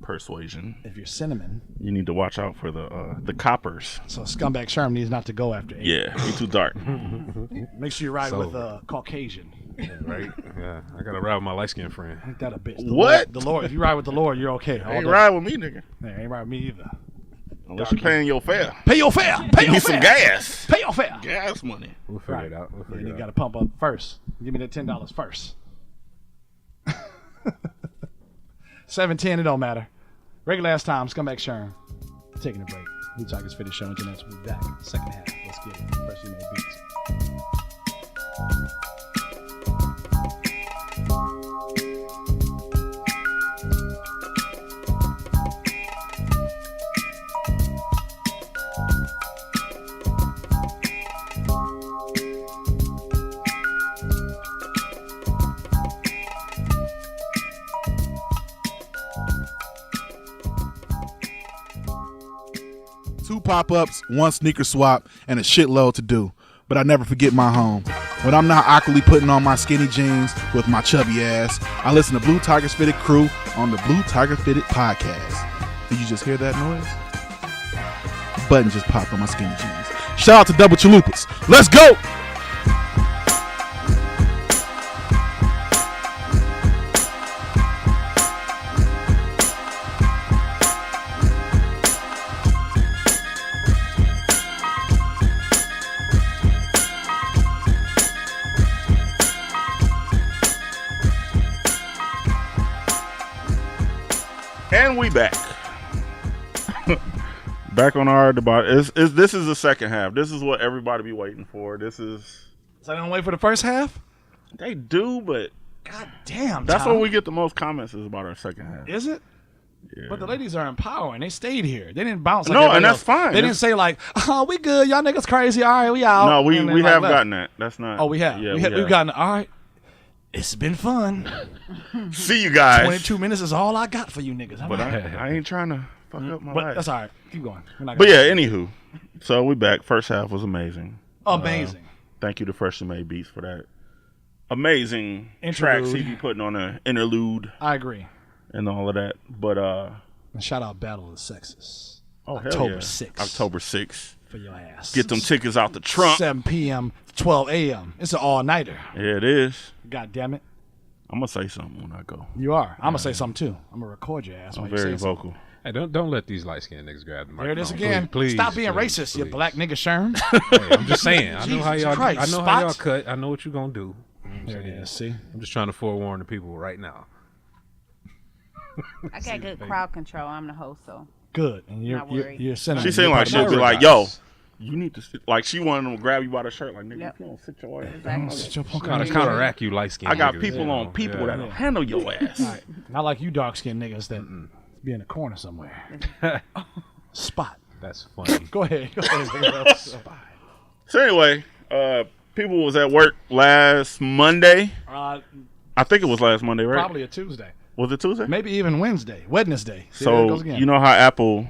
persuasion, If you're cinnamon, you need to watch out for the coppers. so Scumbag Sherm needs not to go after 8. Yeah, be too dark. Make sure you ride So- with Caucasian. Right? Yeah. I gotta ride with my light skinned friend. Ain't that a bitch? What? The Lord. If you ride with the Lord, you're okay. All Ain't day. ride with me, nigga. Yeah, ain't ride with me either. Unless you're paying your fare. Pay your fare. Pay Give your me some fare. gas. Pay your fare. Gas money. We'll figure Right. it out. We'll Yeah, figure you it got to out. pump up first. Give me that $10 first. 7:10, it don't matter. Regular ass time, Scumbag Sherm. Taking a break. We talk is finished show. Internet's will be back. Second half. Let's get it. Freshly Made Beats. Two pop-ups, one sneaker swap, and a shitload to do. But I never forget my home. When I'm not awkwardly putting on my skinny jeans with my chubby ass, I listen to Blue Tiger's Fitted Crew on the Blue Tiger Fitted podcast. Did you just hear that noise? A button just popped on my skinny jeans. Shout out to Double Chalupas. Let's go! And we back. Back on our debate. This is the second half. This is what everybody be waiting for. This is So I don't wait for the first half? they do, but God damn, that's Tom. when we get the most comments is about our second half. Is it? Yeah. But the ladies are empowering. They stayed here. They didn't bounce like No, everybody and that's else. fine. They didn't say like, "Oh, we good. Y'all niggas crazy. All right, we out." No, we And then, have left. gotten that. That's not. Oh, we have. Yeah, We've gotten. All right. It's been fun. See you guys. 22 minutes is all I got for you niggas. All But right. I ain't trying to fuck up my But life. that's all right. Keep going. We're not But gonna- yeah, anywho. So we back. First half was amazing. amazing. Thank you to Freshly Made Beats for that amazing Interlude. tracks he be putting on an interlude I agree. and all of that. But And shout out Battle of the Sexes. hell October yeah. 6th. October 6th. for your ass. Get them tickets out the trunk. 7 p.m. to 12 a.m. It's an all-nighter. Yeah, it is. God damn it. I'm gonna say something when I go. You are. I'm gonna say something too. I'm gonna record your ass. I'm while you very say something. vocal. Hey, don't let these light skinned niggas grab the There microphone. it is again. Please, Stop being please, racist, you please. black nigga Sherm. Hey, I'm just saying. I know how Jesus y'all. Christ, I know Spot. how y'all cut. I know what you gonna do. You know what I'm There it saying? is. See. I'm just trying to forewarn the people right now. I got good crowd control. I'm the host, so Good. And Not worried. you're sending. She seemed like she'll be like, "Yo, you need to sit. Like she wanted them to grab you by the shirt, like nigga, Yep. you don't sit your ass. exactly. Sit your punk Kind ass of down. counteract you light skinned. I got people on people that'll handle your ass. All right. Not like you dark skinned niggas that be in a corner somewhere. Spot. That's funny. Go ahead. Go ahead. Spot. So anyway, people was at work last Monday. Uh, I think it was last Monday, right? probably a Tuesday. Was it Tuesday? Maybe even Wednesday. Wednesday. See, there it So goes again. you know how Apple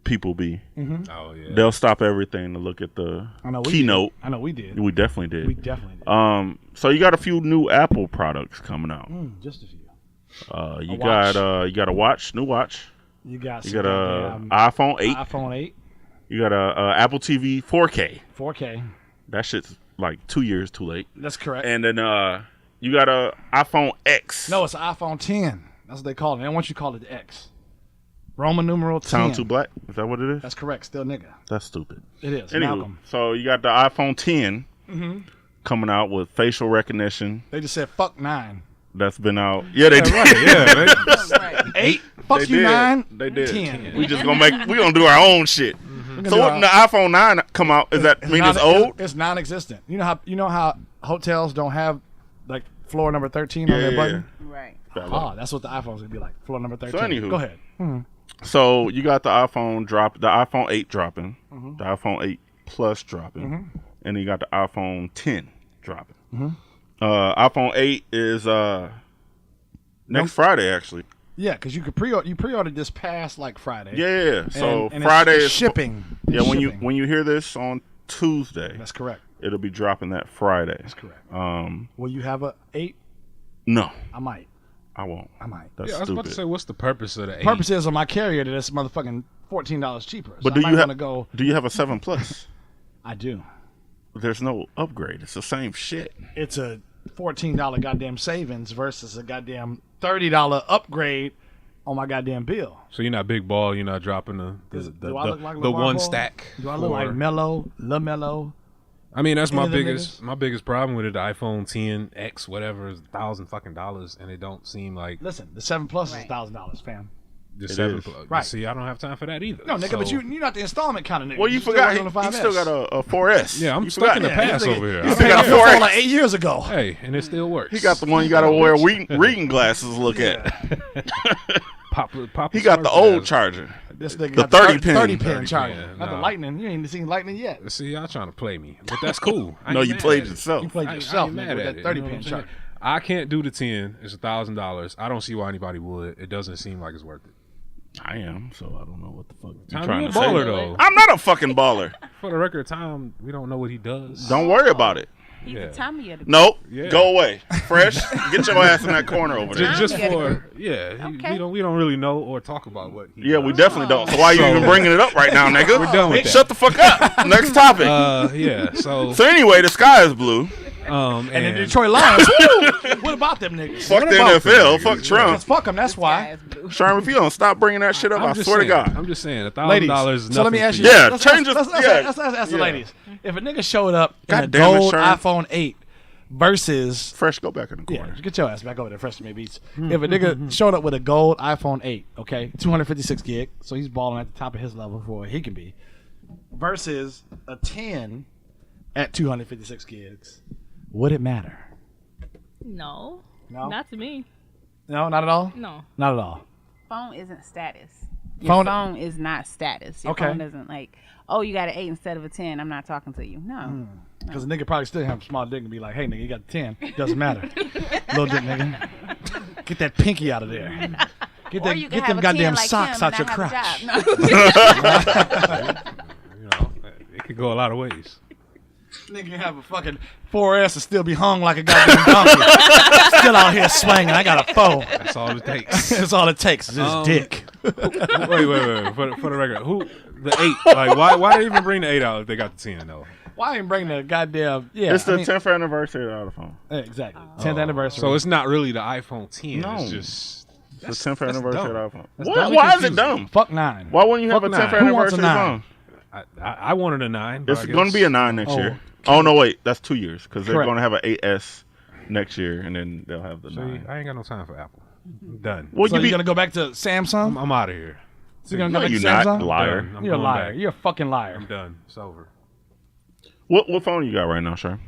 people be. Oh yeah. They'll stop everything to look at the I know we keynote. Did. I know we did. We definitely did. We definitely did. So you got a few new Apple products coming out. Just a few. You watch. got a watch, new watch. You got You some got a goddamn iPhone 8. iPhone 8, You got a Apple TV 4K. 4K. That shit's like 2 years too late. That's correct. And then you got a iPhone X. No, it's an iPhone 10. That's what they call it. They don't want you to call it the X. Roman numeral 10. Sound too black? Is that what it is? That's correct. Still nigga. That's stupid. It is. Anywho, Malcolm. so you got the iPhone 10 coming out with facial recognition. They just said fuck 9. That's been out. Yeah, they did. Yeah. They, Right. 8. Fuck They you, did. 9. They did. 10. We gonna do our own shit. gonna So do when the iPhone 9 come out, does that mean it's old? It's non-existent. You know how hotels don't have like floor number 13 on their Yeah. button? Right. Ah, that's what the iPhone's gonna be like. Floor number 13. So anywho. Go ahead. So you got the iPhone 8 dropping, the iPhone 8 Plus dropping, and then you got the iPhone 10 dropping. iPhone 8 is next Friday actually. Yeah, because you could pre-ordered this past like Friday. Yeah. So And Friday it's is shipping. Yeah, It's when shipping. you hear this on Tuesday, That's correct. it'll be dropping that Friday. That's correct. Um, Will you have a 8? no, I might. I won't. That's That's yeah, I was about to stupid. say, what's the purpose of the 8? Purpose is on my carrier that it's motherfucking $14 cheaper. So But I do might you have wanna go? Do you have a 7 Plus? I do. There's no upgrade. It's the same shit. It's a $14 goddamn savings versus a goddamn $30 upgrade on my goddamn bill. So you're not big ball. You're not dropping the Do I look like the LeVar one Ball? stack. Do I look like Mello, LaMelo? I mean, that's my Any of them biggest problem with it. The iPhone 10X, whatever, is $1,000, and it don't seem like Listen, the 7 Plus Right. is $1,000, fam. the It 7 is. Plus. Right. See, I don't have time for that either. No, nigga, So- but you're not the installment kind of nigga. Well, you still forgot. working on the He 5S. still got a 4S. Yeah, I'm You stuck in the forgot. past Nigga, over here. You I still got got a your 4S. phone like 8 years ago. Hey, and it still works. He got the one you got to wear reading glasses to look at. pop He got the old charger. This nigga The got 30 pin. 30 pin 30 charger. pin, Not the nah. lightning. You ain't seen lightning yet. See, y'all trying to play me, but that's cool. I No, ain't you mad played at it. yourself. You played I yourself, ain't nigga, mad with at that it, 30 you know pin what I'm saying? charger. I can't do the 10. It's $1,000. I don't see why anybody would. It doesn't seem like it's worth it. I am, so I don't know what the fuck you're Tom, trying you a to say. baller though. I'm not a fucking baller. For the record, Tom, we don't know what he does. Don't worry about it. He's Yeah. the Tommy of the Nope. Yeah. Go away. Fresh. Get your ass in that corner over there. Just Yeah. for Okay. we don't really know or talk about what. He Yeah, we does. definitely don't. So why you even bringing it up right now, nigga? We're done with that. Shut the fuck up. Next topic. Yeah. So So anyway, the sky is blue. And the Detroit Lions. What about them niggas? Fuck What the about NFL. them? Fuck Trump. Because fuck them. That's why. Guys blue. Sherm, if you don't stop bringing that shit up, I just swear saying, to God. I'm just saying, Ladies, $1,000 is nothing. so let me ask you. for Yeah, let's change ask, it- let's yeah. ask the Yeah. ladies. If a nigga showed up in God a damn it, gold Sherm. iPhone 8 versus Fresh, go back in the yeah, corner. get your ass back over there, Fresh to Me Beats. If a nigga showed up with a gold iPhone 8, okay, 256 gig, so he's balling at the top of his level for what he can be, versus a 10 at 256 gigs, would it matter? No, No, not to me. no, not at all. No. Not at all. Phone isn't status. Your Phone- phone is not status. Your Okay. phone doesn't like, oh, you got an 8 instead of a 10. I'm not talking to you. No. Because a nigga probably still have a small dick and be like, hey, nigga, you got the 10. Doesn't matter. Little dick, nigga. Get that pinky out of there. Get, Or you can get have them a 10 goddamn like socks him out and your not have crotch. a job. No. You know, it could go a lot of ways. Nigga can have a fucking 4S and still be hung like a goddamn donkey. Still out here swinging. I got a 4. That's all it takes. That's all it takes is his dick. Wait. For the record, who the 8. Like, why they even bring the 8 out if they got the 10 though? Why ain't bring the goddamn? Yeah, It's the 10th anniversary of the iPhone. Exactly. 10th anniversary. So it's not really the iPhone 10. No. It's just It's the 10th anniversary dumb. of the iPhone. That's Why dumb. is it dumb? fuck 9. Why wouldn't you have a Fuck 10th 9. Who wants a anniversary 9? phone? I wanted a 9. But It's I going to guess- be a 9 next Oh. year. Oh, no, wait. That's 2 years because they're Correct. going to have an 8S next year, and then they'll have the See, 9. I ain't got no time for Apple. I'm done. Well, So you you're be gonna go back to Samsung? I'm out of here. So you're gonna no, go back you're to not, Samsung? liar. Done. I'm You're a going liar. back. You're a fucking liar. I'm done. It's over. What phone you got right now, Sherm?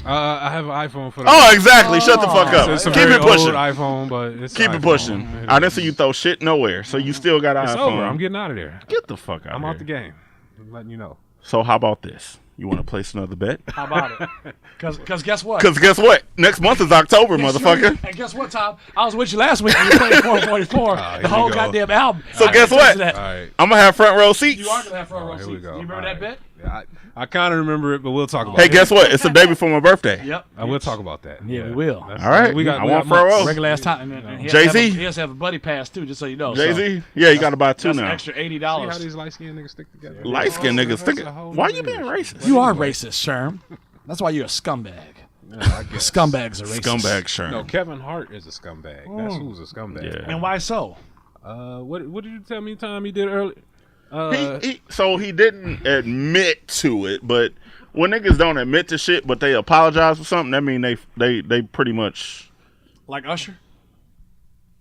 I have an iPhone for the. Oh, exactly. Shut the fuck up. It's a Keep very it pushing. old iPhone, but it's Keep it iPhone. pushing. It I didn't is. see you throw shit nowhere, so you still got an It's iPhone. over. I'm getting out of there. Get the fuck out I'm of out the here. game. I'm letting you know. So how about this? You want to place another bet? How about it? Because guess what? Because guess what? Next month is October, motherfucker. And guess what, Tom? I was with you last week when you played 444, here the whole we go. goddamn album. So I guess can what? attest to All that. right. I'm going to have front row seats. You are gonna have front row Here seats. we You go. remember All that right. bet? I kind of remember it, but we'll talk about Hey, it. guess what? It's the day before my birthday. Yep. I will talk about that. Yeah, we will. That's- All right. We got. I we want got front months. row. Regular ass time. And he has Jay-Z? to have a- He has to have a buddy pass too, just so you know. Jay-Z? Yeah, you got to buy two That's now. an extra See how $80. these light skinned niggas stick together? Light-skinned niggas. That's Think a whole why nother you being issue. racist? You are racist, Sherm. That's why you're a scumbag. Yeah, I guess. Scumbags are racist. Scumbag Sherm. No, Kevin Hart is a scumbag. That's who's a scumbag. Yeah. And why so? What did you tell me, Tom? He did earlier. So he didn't admit to it, but when niggas don't admit to shit, but they apologize for something, that mean they pretty much. Like Usher?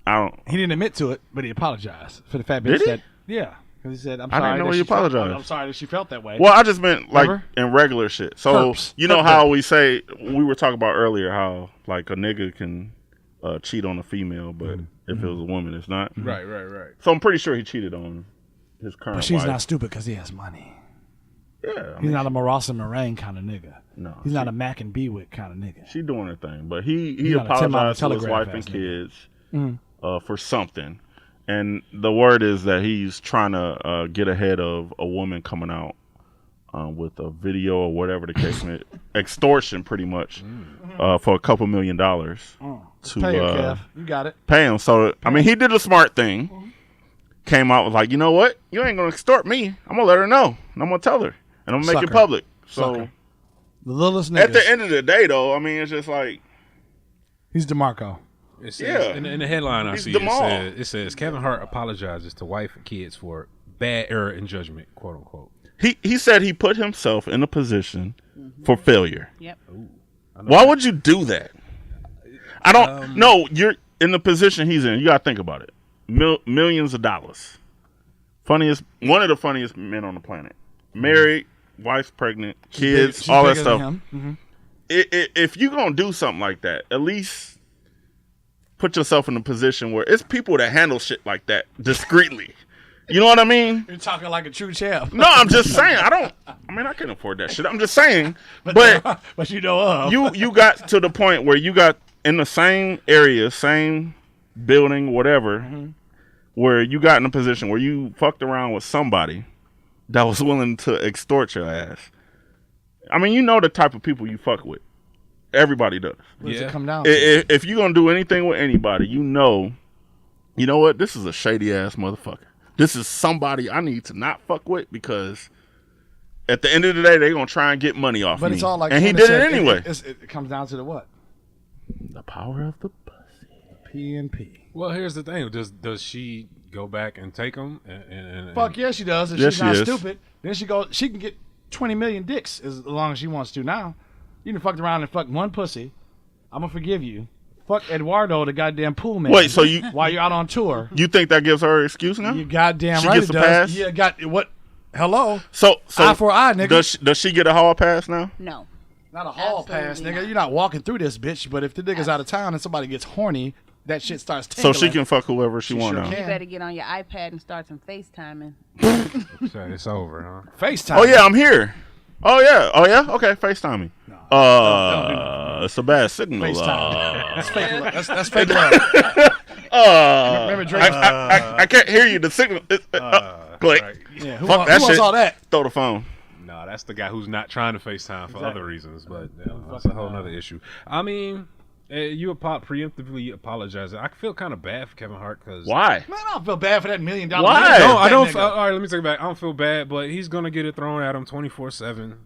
I don't. He didn't admit to it, but he apologized for the fat bitch Did he? that. Yeah. Because he said, I'm I sorry. didn't know that he she felt- apologized. I'm sorry that she felt that way. Well, I just meant like Remember? in regular shit. So Herps. you know Herp how that. we say we were talking about earlier how like a nigga can cheat on a female, but if it was a woman, it's not. Right. So I'm pretty sure he cheated on his current But she's wife. not stupid because he has money. Yeah, I He's mean, not a Marossa Moraine kind of nigga. no, He's not a Mac and Bewick kind of nigga. she doing her thing, but he He's not a 10 mile apologized to his telegraph wife and ass nigga. kids for something, and the word is that he's trying to get ahead of a woman coming out with a video or whatever the case may, extortion pretty much for a couple $1 million to Pay her, Kev. You got it. pay him. So I mean, he did a smart thing. Came out was like, you know what? You ain't gonna extort me. I'm gonna let her know, and I'm gonna tell her, and I'm gonna make it Sucker. public. So Sucker. The littlest niggas. at the end of the day, though, I mean, it's just like, He's DeMarco. It says, Yeah. in the headline I He's see, Jamal. it says Kevin Hart apologizes to wife and kids for bad error in judgment, quote unquote. he said he put himself in a position for failure. Yep. Why would you do that? I don't know. You're in the position he's in. You gotta think about it. Millions of dollars. One of the funniest men on the planet. Married, wife's pregnant, kids, She's all that bigger than stuff. him. If you're gonna do something like that, at least put yourself in a position where it's people that handle shit like that discreetly. You know what I mean? You're talking like a true champ. No, I'm just saying. I can't afford that shit. I'm just saying. But but you know of. you got to the point where you got in the same area, same building, whatever, where you got in a position where you fucked around with somebody that was willing to extort your ass. I mean, you know the type of people you fuck with. Everybody does. What does it Yeah. come down to? If you're gonna do anything with anybody, you know what? This is a shady ass motherfucker. This is somebody I need to not fuck with because at the end of the day, they're gonna try and get money off But me. it's all like and he Candice did said, it anyway. It comes down to the what? The power of the pussy. P and P. Well, here's the thing: does she go back and take them? And Fuck yeah, she does. If Yes, she's not she is. stupid, then she can get 20 million dicks as long as she wants to. Now, you done fucked around and fucked one pussy. I'm gonna forgive you. Fuck Eduardo, the goddamn pool man. Wait, so you while you're out on tour, you think that gives her an excuse now? you goddamn She right gets it a does. pass? Yeah, got what? Hello, So eye for eye, nigga. Does she get a hall pass now? No. Not a hall Absolutely pass, nigga. not. You're not walking through this bitch. But if the nigga's out of town and somebody gets horny, that shit starts So tingling. she can fuck whoever she want sure now. can. You better get on your iPad and start some FaceTiming. it's over, huh? FaceTime. Oh yeah, I'm here. Oh yeah. Okay, FaceTime me. It's a bad signal. FaceTime. That's fake love. That's fake love. Remember Drake? I can't hear you. The signal. Click. Right. Yeah, who, Fuck wants, that who wants shit. all that? Throw the phone. No, that's the guy who's not trying to FaceTime for Exactly. other reasons, but that's a whole nother issue. I mean, You preemptively apologizing. I feel kind of bad for Kevin Hart because Why? Man, I don't feel bad for that $1 million. Why? No, I don't. That nigga. All right, let me take it back. I don't feel bad, but he's gonna get it thrown at him 24/7,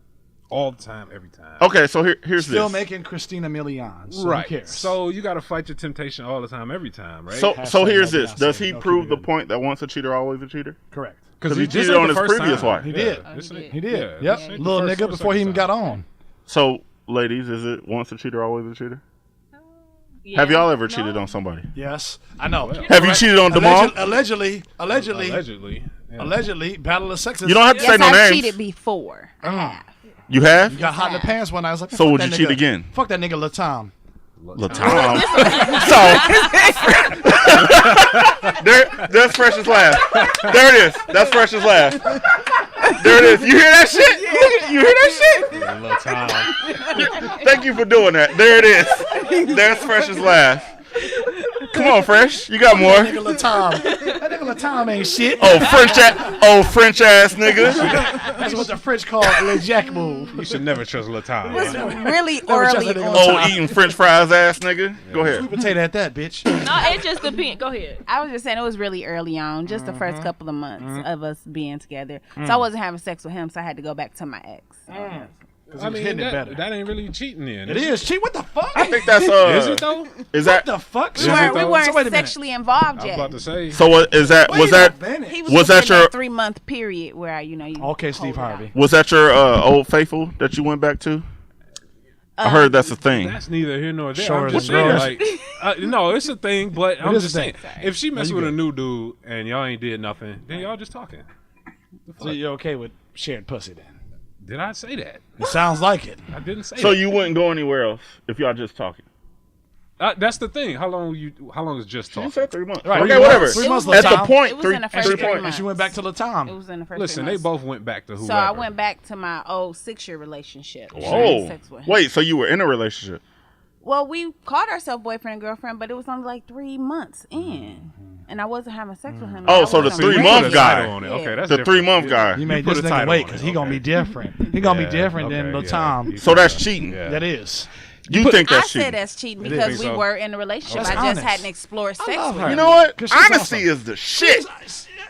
all the time, every time. Okay, so here's Still this. making Christina millions. So Right. Who cares? So you got to fight your temptation all the time, every time, right? So Hashtag here's no this. Beyonce, Does he no prove the Cuban. point that once a cheater, always a cheater? Correct. Because he this cheated ain't on the his first previous time. wife. He did. This ain't- He did. yeah, Yep. this ain't the Little first nigga or before he even second got time. on. So, ladies, is it once a cheater, always a cheater? Yeah. Have y'all ever cheated No. on somebody? Yes, I know. Have you cheated on Demal? Allegedly, Allegedly. Yeah. Battle of sexes. You don't have to say Yes, no I've names. cheated before. I have. You have? You got hot in the pants one night. I was like, So fuck would that you cheat nigga. again? Fuck that nigga Latom. Latom. So there's Fresh's laugh. There it is. That's Fresh's laugh. There it is. You hear that shit? You hear that shit? Thank you for doing that. There it is. There's Fresh's laugh. Come on, Fresh. You got more. That nigga Latom. That nigga Latom ain't shit. French ass nigga. That's what the French call a le jack move. You should never trust Latam. It was really trust early that nigga. on. Oh, eating French fries ass nigga. Go ahead. Sweet potato at that, bitch. No, it just depends. Go ahead. I was just saying it was really early on, just the first couple of months of us being together. So I wasn't having sex with him, so I had to go back to my ex. I mean, hitting it better. that ain't really cheating then. It is. Cheat. What the fuck? I think that's Is it though? Is What that the fuck? Is We it weren't, we though? weren't So wait a minute. sexually involved I was yet. about to say. so? What is that? Was Wait that a minute. He was was that within your- 3-month period where you Okay, Steve hold it out. Harvey. was that your old faithful that you went back to? I heard that's a thing. That's neither here nor there. Sure I'm just it is. saying, like, no, it's a thing, but I'm is just a saying, thing. if she messed you with a good. new dude and y'all ain't did nothing, then y'all just talking. So you're okay with shared pussy then? Did I say that? It sounds like it. I didn't say So that. you wouldn't go anywhere else if y'all just talking. That's the thing. How long is just You talking? said 3 months. Right, Okay, 3 whatever. months, 3 months, At the Latom. point, It was three, in the first 3 3 points. months. She went back to It Latom. was in the first Listen, 3 they months. both went back to whoever. So I went back to my old 6-year relationship. She had Whoa. sex with him. Wait, so you were in a relationship? Well, we called ourselves boyfriend and girlfriend, but it was only like 3 months in, and I wasn't having sex with him. Oh, I so the was on 3 break. month Put a guy. title on it. Okay, that's The different. 3-month guy. You made put this a nigga title wait on because it, he gonna okay. be different. He gonna be different than okay, Latom. yeah. So that's cheating. Yeah. That is. You think I that's said cheating? that's cheating It because is. we Think so? were in a relationship. That's I just honest. hadn't explored sex love with her. him. You know what? 'Cause she's Honesty is the shit.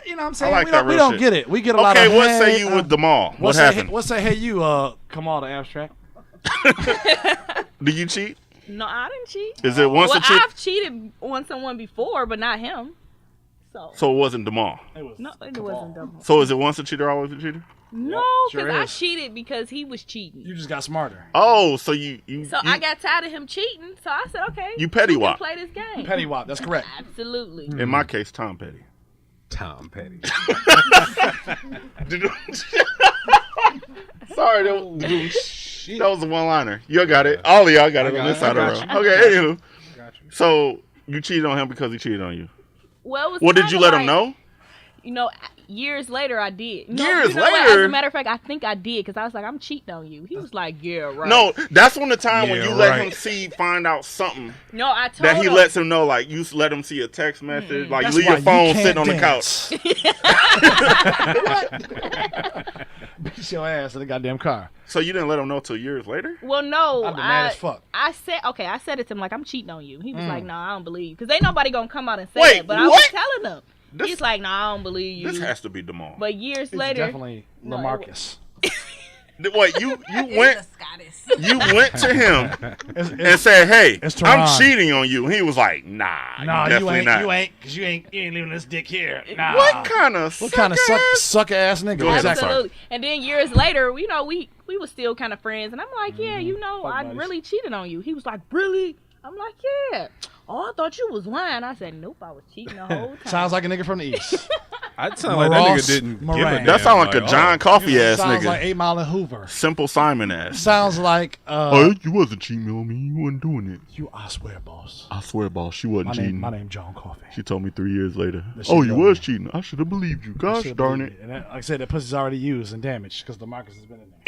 You know what I'm saying? like we that don't, we real don't shit. get it. We get a lot Okay, of what say hey, you with Demal? What What say, happened? what say hey you, Kamal the abstract? Do you cheat? No, I didn't cheat. Is it once Well, a cheat? I've cheated on someone before, but not him. So it wasn't Demal. No, it wasn't double. So is it once a cheater, always a cheater? No, sure because I is. cheated because he was cheating. You just got smarter. Oh, so you So I got tired of him cheating. So I said, okay, You petty we can wop. play this game. Petty wop. That's correct. Absolutely. in my case, Tom Petty. Tom Petty. Sorry, that was a one-liner. You got it. All of y'all got it on this side of the road. Okay, anywho. So you cheated on him because he cheated on you. Well, it was Well, did kinda you let him like, know? You know, years later, I did. No, Years you know what? later? As a matter of fact, I think I did because I was like, I'm cheating on you. He was like, yeah, right. No, that's when the time when Yeah, you let right. him find out something No, I told that he him. lets him know. Like you let him see a text message, like That's you leave why your phone can't sitting on the dance. couch. Beat your ass in the goddamn car. So you didn't let him know till years later? Well, no, I'd be mad as fuck. I said it to him like I'm cheating on you. He was like, no, I don't believe you because ain't nobody gonna come out and say Wait, that. But I was what? telling him. This- He's like, no, I don't believe you. This has to be Demal. But years It's later, definitely No, it LaMarcus. Wait, you It's went a Scottish. you went to him It's, and said, "Hey, It's I'm Tehran. cheating on you." And he was like, "Nah, nah, you definitely ain't, not." you ain't, cause you ain't leaving this dick here. Nah. What kind of suck ass nigga? Go ahead, I'm Exactly. sorry. absolutely. And then years later, you know, we were still kind of friends, and I'm like, yeah, you know, Fuck I buddies. really cheated on you. He was like, really? I'm like, yeah. Oh, I thought you was lying. I said, nope, I was cheating the whole time. Sounds like a nigga from the east. I'd sound like that Ross nigga didn't give a Moran. damn. That sound like a John Coffee ass Sounds nigga. like 8 Mile and Hoover. Simple Simon ass. Sounds like You wasn't cheating on me. You wasn't doing it. you. I swear, boss. I swear, boss, she wasn't My cheating. name John Coffee. She told me 3 years later. That she Oh, you told was me. cheating. I should have believed you. Gosh Should've darn believed it. And that, like I said, that pussy's already used and damaged because the Marcus has been in there.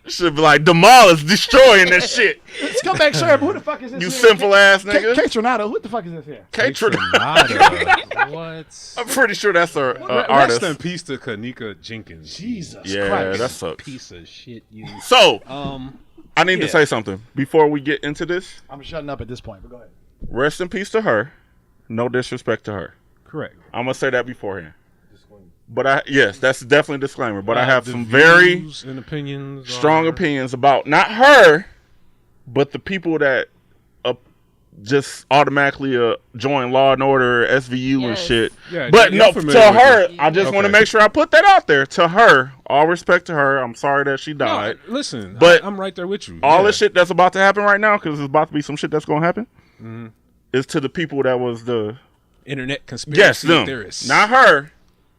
Should be like, Demal is destroying that shit. Let's go back, Sherm. Who the fuck is this? You here? simple ass nigga. Kate Tronado. Who the fuck is this here? Kate What? I'm pretty sure that's her Rest artist. in peace to Kanika Jenkins. Jesus Yeah, Christ. that sucks. Piece of shit. You. So, I need to say something before we get into this. I'm shutting up at this point, but go ahead. Rest in peace to her. No disrespect to her. Correct. I'm gonna say that beforehand. But yes, that's definitely a disclaimer. But I have The some very views and opinions, strong opinions about not her, but the people that just automatically join Law and Order, SVU and shit. Yeah, but you're no, familiar to with her, it. I just want to Okay. make sure I put that out there. To her, all respect to her. I'm sorry that she died. No, listen, But I'm right there with you. All Yeah. this shit that's about to happen right now, because there's about to be some shit that's going to happen, is to the people that was the Internet conspiracy them, theorists. not her,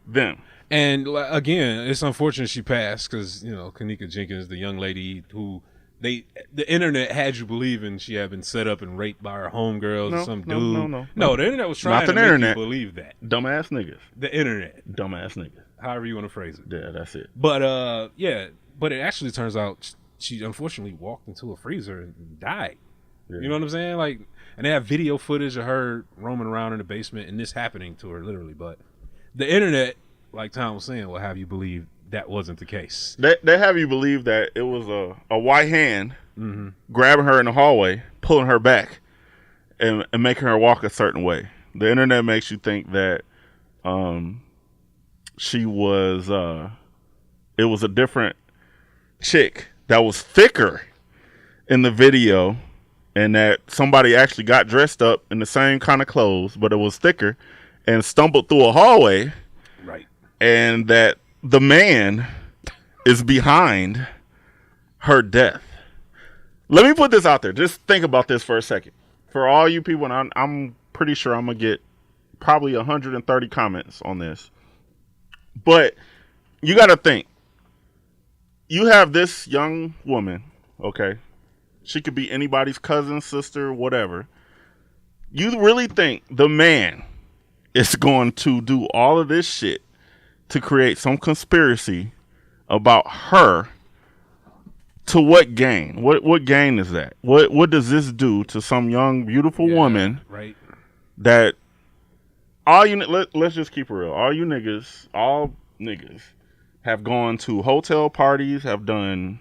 them. And again, it's unfortunate she passed because Kanika Jenkins, the young lady who the internet had you believing she had been set up and raped by her homegirls or some dude. No, the internet was trying to make you believe that. Dumbass niggas. The internet, Dumbass niggas. however you want to phrase it. Yeah, that's it. But but it actually turns out she unfortunately walked into a freezer and died. Yeah. You know what I'm saying? Like, and they have video footage of her roaming around in the basement and this happening to her literally. But the internet, like Tom was saying, will have you believe that wasn't the case. They have you believe that it was a white hand grabbing her in the hallway, pulling her back, and making her walk a certain way. The internet makes you think that she was it was a different chick that was thicker in the video, and that somebody actually got dressed up in the same kind of clothes, but it was thicker, and stumbled through a hallway, Right. and that the man is behind her death. Let me put this out there. Just think about this for a second. For all you people, and I'm pretty sure I'm going to get probably 130 comments on this. But you got to think. You have this young woman, okay? She could be anybody's cousin, sister, whatever. You really think the man is going to do all of this shit to create some conspiracy about her? To what gain? What gain is that? What does this do to some young, beautiful woman? Right. That all you let's just keep it real. All niggas have gone to hotel parties, have done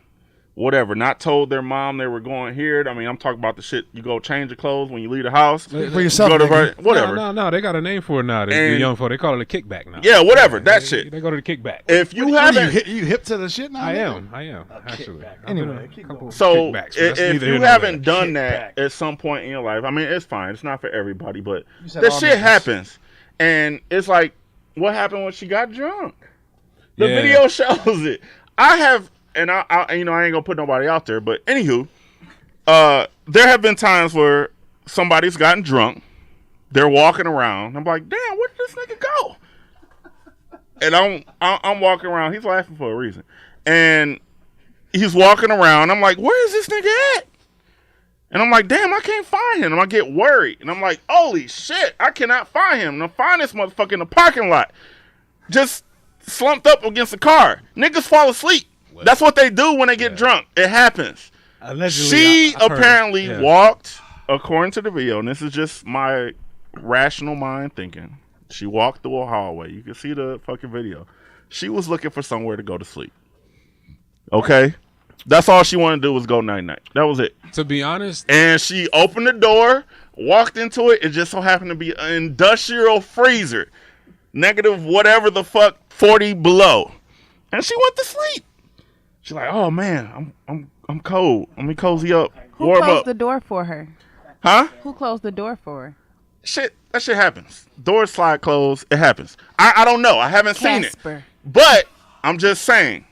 whatever, not told their mom they were going here. I mean, I'm talking about the shit you go change your clothes when you leave the house. For yourself, you go to nigga. whatever. No, they got a name for it now. The And- young folk, they call it a kickback now. Yeah, whatever. That shit. They go to the kickback. If you What are haven't, you hip to the shit now? I nigga? am actually. Anyway, so kickbacks, but that's if neither you here nor haven't there. done that at some point in your life, I mean, it's fine. It's not for everybody, but said this all shit niggas. happens. And it's like, what happened when she got drunk? The Yeah. video shows it. I have, and I ain't gonna put nobody out there, but anywho, there have been times where somebody's gotten drunk. They're walking around. I'm like, damn, where did this nigga go? And I'm walking around. He's laughing for a reason. And he's walking around. I'm like, where is this nigga at? And I'm like, damn, I can't find him. And I get worried. And I'm like, holy shit, I cannot find him. And I find this motherfucker in the parking lot. Just slumped up against the car. Niggas fall asleep. That's what they do when they get drunk. It happens. Allegedly, She I've heard. apparently Yeah. walked, according to the video, and this is just my rational mind thinking. She walked through a hallway. You can see the fucking video. She was looking for somewhere to go to sleep. Okay? That's all she wanted to do was go night-night. That was it. To be honest, And she opened the door, walked into it. It just so happened to be an industrial freezer. Negative whatever the fuck, 40 below. And she went to sleep. She's like, oh man, I'm cold. Let me cozy up. Who Warm closed up. the door for her? Huh? Who closed the door for her? That shit happens. Doors slide closed. It happens. I don't know. I haven't seen it. Casper. But I'm just saying,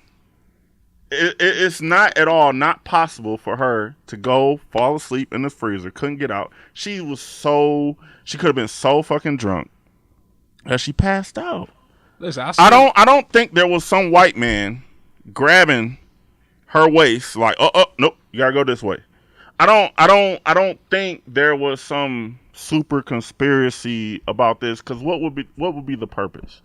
it's not at all not possible for her to go fall asleep in the freezer. Couldn't get out. She could have been so fucking drunk that she passed out. listen, I don't think there was some white man grabbing her waist like, nope, you gotta go this way. I don't think there was some super conspiracy about this, because what would be the purpose?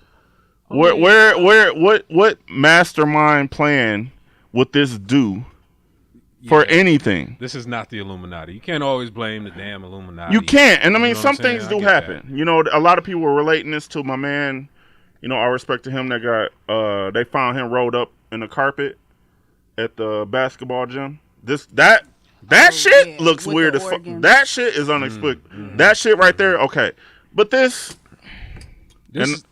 What mastermind plan would this do for anything? This is not the Illuminati. You can't always blame the damn Illuminati. You can't, and I mean, know what some I'm saying? things I do get happen. that. You know, a lot of people were relating this to my man. You know, I respect to him that got they found him rolled up in the carpet at the basketball gym. That shit yeah, looks with weird the as fuck. organs. That shit is unexplicable. That shit right there, okay. But This is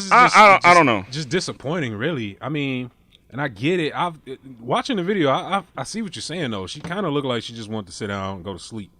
just, I don't know. Just disappointing, really. I mean, and I get it. Watching the video, I see what you're saying though. She kind of looked like she just wanted to sit down and go to sleep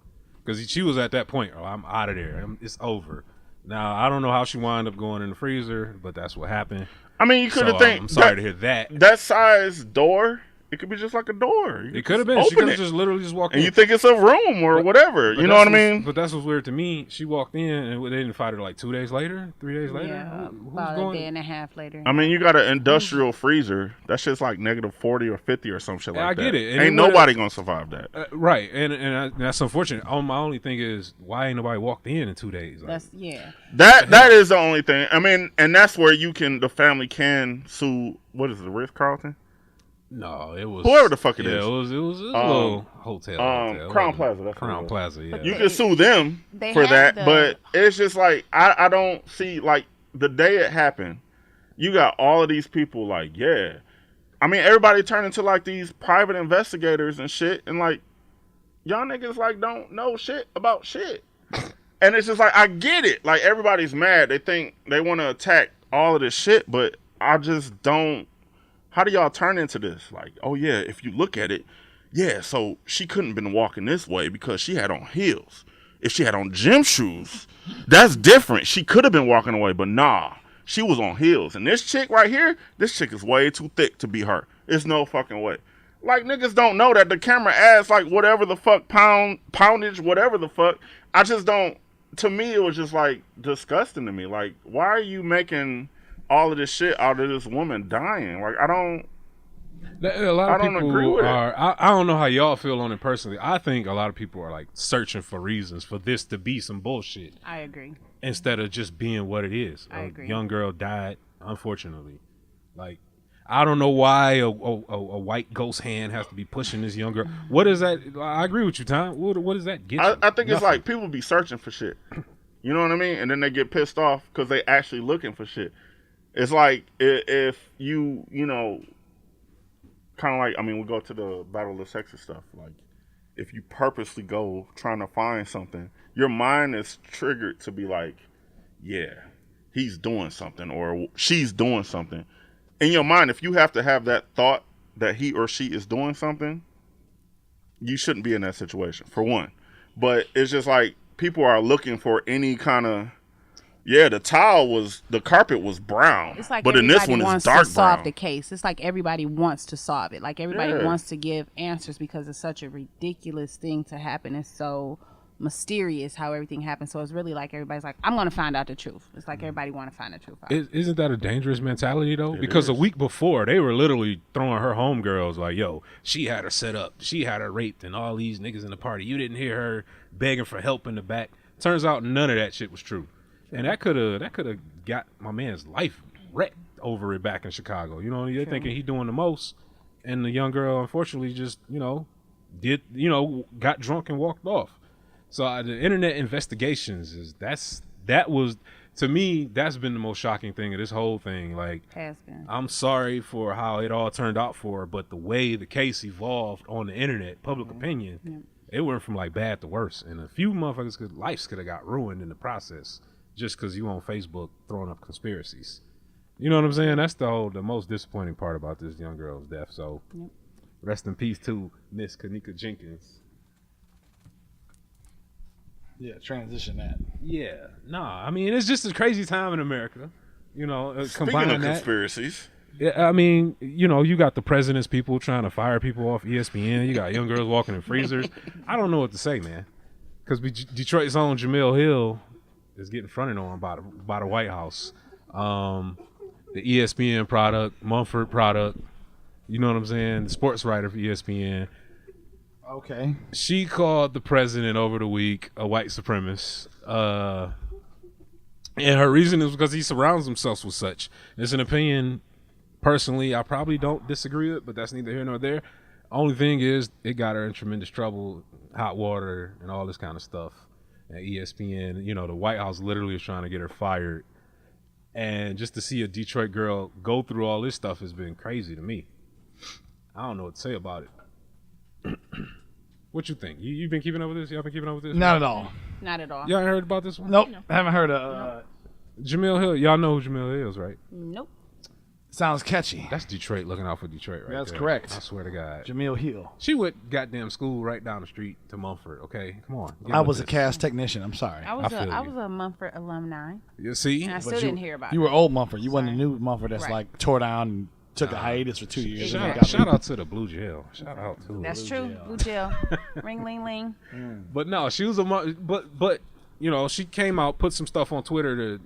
because she was at that point. Oh, I'm out of there. It's over. Now I don't know how she wound up going in the freezer, but that's what happened. I mean, you could have think. I'm sorry to hear that. That size door. It could be just like a door. It could have been. She could have just literally just walked in. And you think it's a room or whatever. You know what I mean? But that's what's weird to me. She walked in and they didn't find her like 2 days later, 3 days later. Yeah, Who's about going? a day and a half later. I mean, you got an industrial freezer. That shit's like -40 or 50 or some shit like that. I get it. And ain't nobody gonna survive that. Right. And that's unfortunate. My only thing is, why ain't nobody walked in 2 days? Like, That is the only thing. I mean, and that's where the family can sue. What is it, Ritz-Carlton? No, it was whoever the fuck it is. It was a little hotel. Crown Plaza. That's Crown Plaza. Yeah. You can sue them for that, but it's just like I don't see like the day it happened. You got all of these people like, yeah. I mean, everybody turned into like these private investigators and shit, and like y'all niggas like don't know shit about shit. And it's just like I get it. Like everybody's mad. They think they want to attack all of this shit, but I just don't. How do y'all turn into this? Like, oh yeah, if you look at it, yeah, so she couldn't have been walking this way because she had on heels. If she had on gym shoes, that's different. She could have been walking away, but nah, she was on heels. And this chick right here, this chick is way too thick to be her. It's no fucking way. Like, niggas don't know that the camera adds, like, whatever the fuck, poundage, whatever the fuck. I just don't, to me, it was just, like, disgusting to me. Like, why are you making all of this shit out of this woman dying? Like, I don't agree with it. I don't know how y'all feel on it personally. I think a lot of people are like searching for reasons for this to be some bullshit. I agree. Instead of just being what it is. I agree. A young girl died, unfortunately. Like, I don't know why a white ghost hand has to be pushing this young girl. What is that? I agree with you, Tom. What does that get you? I think it's like people be searching for shit. You know what I mean? And then they get pissed off because they actually looking for shit. It's like if you know, kind of like, I mean, we go to the battle of the sexes stuff. Like, if you purposely go trying to find something, your mind is triggered to be like, yeah, he's doing something or she's doing something. In your mind, if you have to have that thought that he or she is doing something, you shouldn't be in that situation, for one. But it's just like people are looking for any kind of, yeah, the carpet was brown, it's like but in this one it's dark to brown. Solve the case. It's like everybody wants to solve it. Like everybody wants to give answers because it's such a ridiculous thing to happen. It's so mysterious how everything happens. So it's really like everybody's like, I'm going to find out the truth. It's like everybody want to find the truth out. Isn't that a dangerous mentality though? Because a week before they were literally throwing her homegirls like, yo, she had her set up, she had her raped, and all these niggas in the party. You didn't hear her begging for help in the back. Turns out none of that shit was true. And that could have got my man's life wrecked over it back in Chicago. You know, they're thinking he doing the most, and the young girl unfortunately just got drunk and walked off. So the internet investigations that was to me, that's been the most shocking thing of this whole thing. Like, Has been. I'm sorry for how it all turned out for her, but the way the case evolved on the internet, public opinion, it went from like bad to worse, and a few motherfuckers' lives could have got ruined in the process. Just because you on Facebook throwing up conspiracies. You know what I'm saying? That's the most disappointing part about this young girl's death. So rest in peace to Miss Kanika Jenkins. Yeah, transition that. Yeah. Nah, I mean, it's just a crazy time in America. You know, Speaking of conspiracies. Yeah, I mean, you know, you got the president's people trying to fire people off ESPN. You got young girls walking in freezers. I don't know what to say, man. Because Detroit's own Jamil Hill is getting fronted on by the White House. The ESPN product, Mumford product, you know what I'm saying? The sports writer for ESPN. Okay. She called the president over the week a white supremacist. And her reason is because he surrounds himself with such. It's an opinion, personally, I probably don't disagree with, but that's neither here nor there. Only thing is, it got her in tremendous trouble, hot water, and all this kind of stuff. At ESPN, you know, the White House literally is trying to get her fired. And just to see a Detroit girl go through all this stuff has been crazy to me. I don't know what to say about it. What you think? You been keeping up with this? Y'all been keeping up with this? Not at all. Not at all. Y'all ain't heard about this one? Nope. I haven't heard of. Jamil Hill. Y'all know who Jamil Hill is, right? Nope. Sounds catchy. That's Detroit looking out for Detroit, right? That's there. correct. I swear to God. Jamil Hill. She went goddamn school right down the street to Mumford. Okay, come on. I was a cast technician. I'm sorry. I was feel a you. Mumford alumni, You see? and I still you- didn't hear about You it. were old Mumford. You wasn't a new Mumford that's Right. like tore down and took a hiatus for 2 years. and then Shout, got shout out to the Blue Jail. Shout out to That's it. true. Blue Jail. Ring, ling, ling. But no, she was but you know, she came out, put some stuff on Twitter to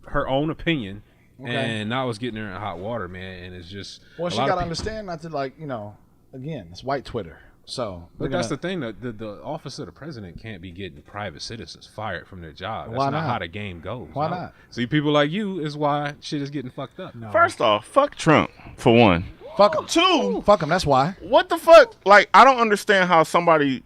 her own opinion, and now it's getting her in hot water, man. And it's just Well, a she lot got of to people- understand not to again, it's white Twitter. So, But that's the thing, the office of the president can't be getting private citizens fired from their job. That's Why not not? how the game goes. Why no. not? See, people like you is why shit is getting fucked up. No. First off, fuck Trump for one. fuck them. Two, Fuck them. That's why. what the fuck? Like, I don't understand how somebody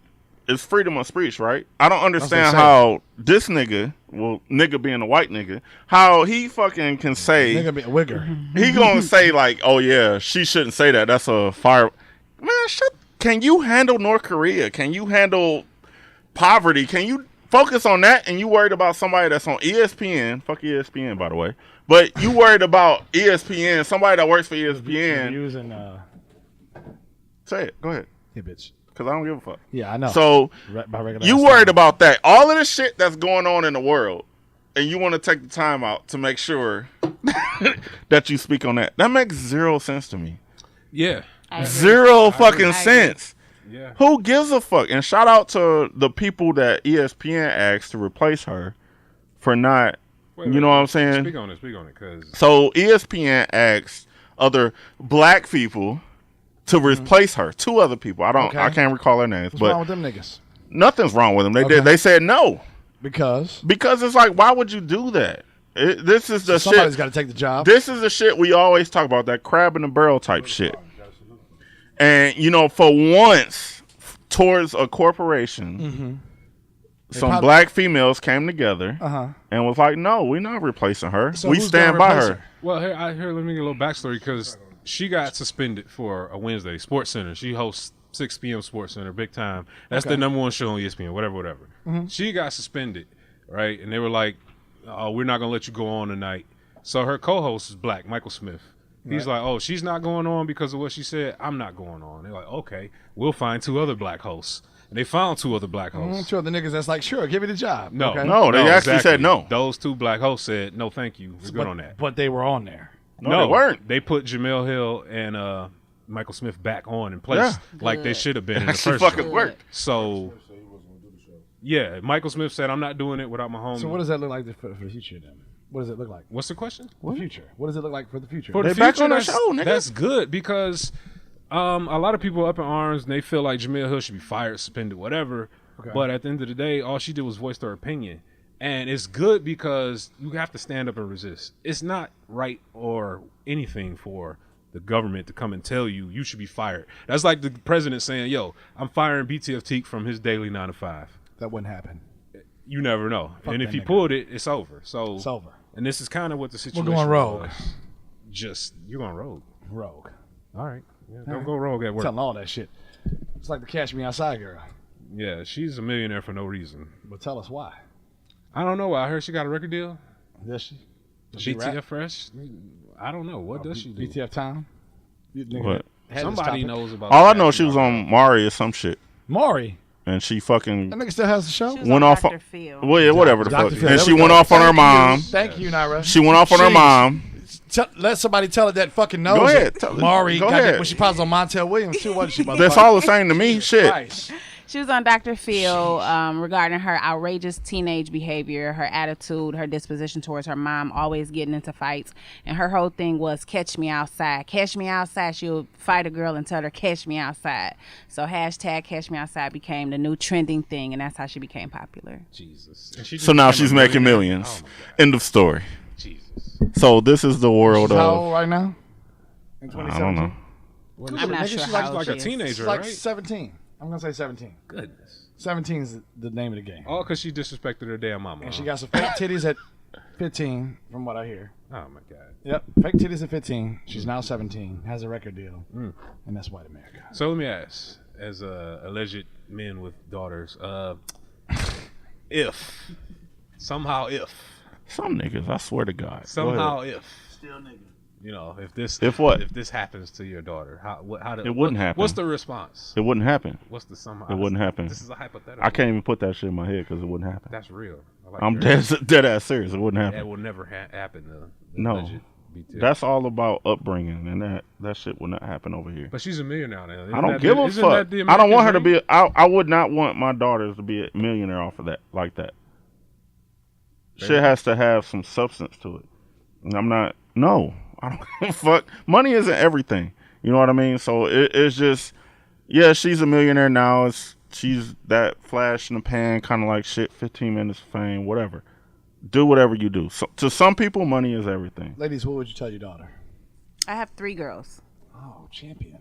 is freedom of speech, right? I don't understand say. how this nigga, well, nigga being a white nigga, how he fucking can say Nigga be a wigger. he gonna say like, oh yeah, she shouldn't say that. That's a fire. Man, shut. Can you handle North Korea? Can you handle poverty? Can you focus on that? And you worried about somebody that's on ESPN? Fuck ESPN, by the way. But you worried about ESPN, somebody that works for ESPN. Using Say it. Go ahead. yeah, bitch. Because I don't give a fuck. Yeah, I know. So By regular you ass worried time. about that. All of the shit that's going on in the world. And you want to take the time out to make sure that you speak on that. That makes zero sense to me. Yeah. I agree. Zero fucking agree. sense. Yeah. Who gives a fuck? And shout out to the people that ESPN asked to replace her for not, you know what I'm saying? Speak on it, because So ESPN asked other black people to replace her. Two other people. Okay. I can't recall their names, What's wrong but with them niggas? nothing's wrong with them. They Okay. did. They said no Because because it's like, why would you do that? This is the somebody's shit. got to take the job. This is the shit we always talk about, that crab in the barrel type shit. And, you know, for once, towards a corporation, some probably- black females came together Uh-huh. and was like, no, we're not replacing her. So we who's stand gonna by replace her. her? well, here, let me get a little backstory because she got suspended for a Wednesday Sports Center. She hosts 6 p.m. Sports Center, big time. That's the number one show on ESPN, whatever. She got suspended, right? And they were like, "Oh, we're not gonna let you go on tonight." So her co-host is black, Michael Smith. He's like, "Oh, she's not going on because of what she said. I'm not going on." They're like, "Okay, we'll find 2 other black hosts." And they found 2 other black hosts. Two other niggas that's like, sure, give me the job. No, Okay? No, they actually exactly. said no. Those 2 black hosts said, "No, thank you. We're good but, on that." But they were on there. No, they weren't. They put Jamel Hill and Michael Smith back on in place like they Good. should have been in the Actually first fucking show. worked. So, yeah, Michael Smith said, "I'm not doing it without my homie." So what does that look like for the future then? What does it look like? What's the question? The future. What does it look like for the future? For the They back future, on their that's, show, nigga. that's good because a lot of people are up in arms and they feel like Jamel Hill should be fired, suspended, whatever. Okay. But at the end of the day, all she did was voice her opinion. And it's good because you have to stand up and resist. It's not right or anything for the government to come and tell you you should be fired. That's like the president saying, "Yo, I'm firing BTF Teek from his daily 9 to 5." That wouldn't happen. You never know. Fuck And if that he nigga. pulled it, it's over. So It's over. And this is kind of what the situation going rogue. was. Just you're going rogue. Rogue. All right. Yeah, don't go rogue at work. Telling all that shit. It's like the Cash Me Outside girl. Yeah, she's a millionaire for no reason. But tell us why. I don't know. I heard she got a record deal. Does she? Does she BTF rap? Fresh. I don't know. What does she do? BTF Town? You nigga What? had this Somebody topic. knows about. All I that. know, she was on Maury or some shit. Maury. And she fucking That nigga still has the show? She was went on off Dr. on, Phil. well, yeah, whatever the Dr. fuck. Phil, And there she we went go. off on her Thank you. mom. Thank you, Naira. She went off on her Jeez. mom. Let somebody tell it that fucking knows Go ahead, it. tell it. Maury Go got ahead. it when she posed on Montel Williams too, wasn't she? That's all the same to me. Shit. Christ. She was on Dr. Phil regarding her outrageous teenage behavior, her attitude, her disposition towards her mom, always getting into fights. And her whole thing was, catch me outside. Catch me outside. She would fight a girl and tell her, catch me outside. So hashtag catch me outside became the new trending thing, and that's how she became popular. Jesus. And she just So now became she's a making millionaire? millions. Oh my God. End of story. Jesus. So this is the world She's how of. old right now? In I 2017? don't know. I'm not Nigga, sure she's how old like she a is. teenager, She's like right? 17. I'm going to say 17. Goodness. 17 is the name of the game. All because she disrespected her damn mama. And she huh? got some fake titties at 15, from what I hear. Oh my God. Yep, fake titties at 15. She's now 17, has a record deal, and that's white America. So let me ask: as alleged men with daughters, if somehow Some niggas, I swear to God. still nigga. you know, if this happens to your daughter, how It wouldn't happen. What's the response? It wouldn't happen. What's the somehow? It wouldn't happen. This is a hypothetical. I can't even put that shit in my head because it wouldn't happen. That's real. I like I'm your- dead ass serious. It wouldn't happen. That will never happen. The No. alleged BTF. That's all about upbringing, and that shit will not happen over here. But she's a millionaire now. I don't give a fuck. I don't want her to be. I would not want my daughters to be a millionaire off of that like that. Shit has to have some substance to it. And I'm not. No, I don't give a fuck. Money isn't everything. You know what I mean? So it's just, yeah, she's a millionaire now. She's that flash in the pan kind of like shit. 15 minutes of fame, whatever. Do whatever you do. So, to some people, money is everything. Ladies, what would you tell your daughter? I have 3 girls. Oh, champion.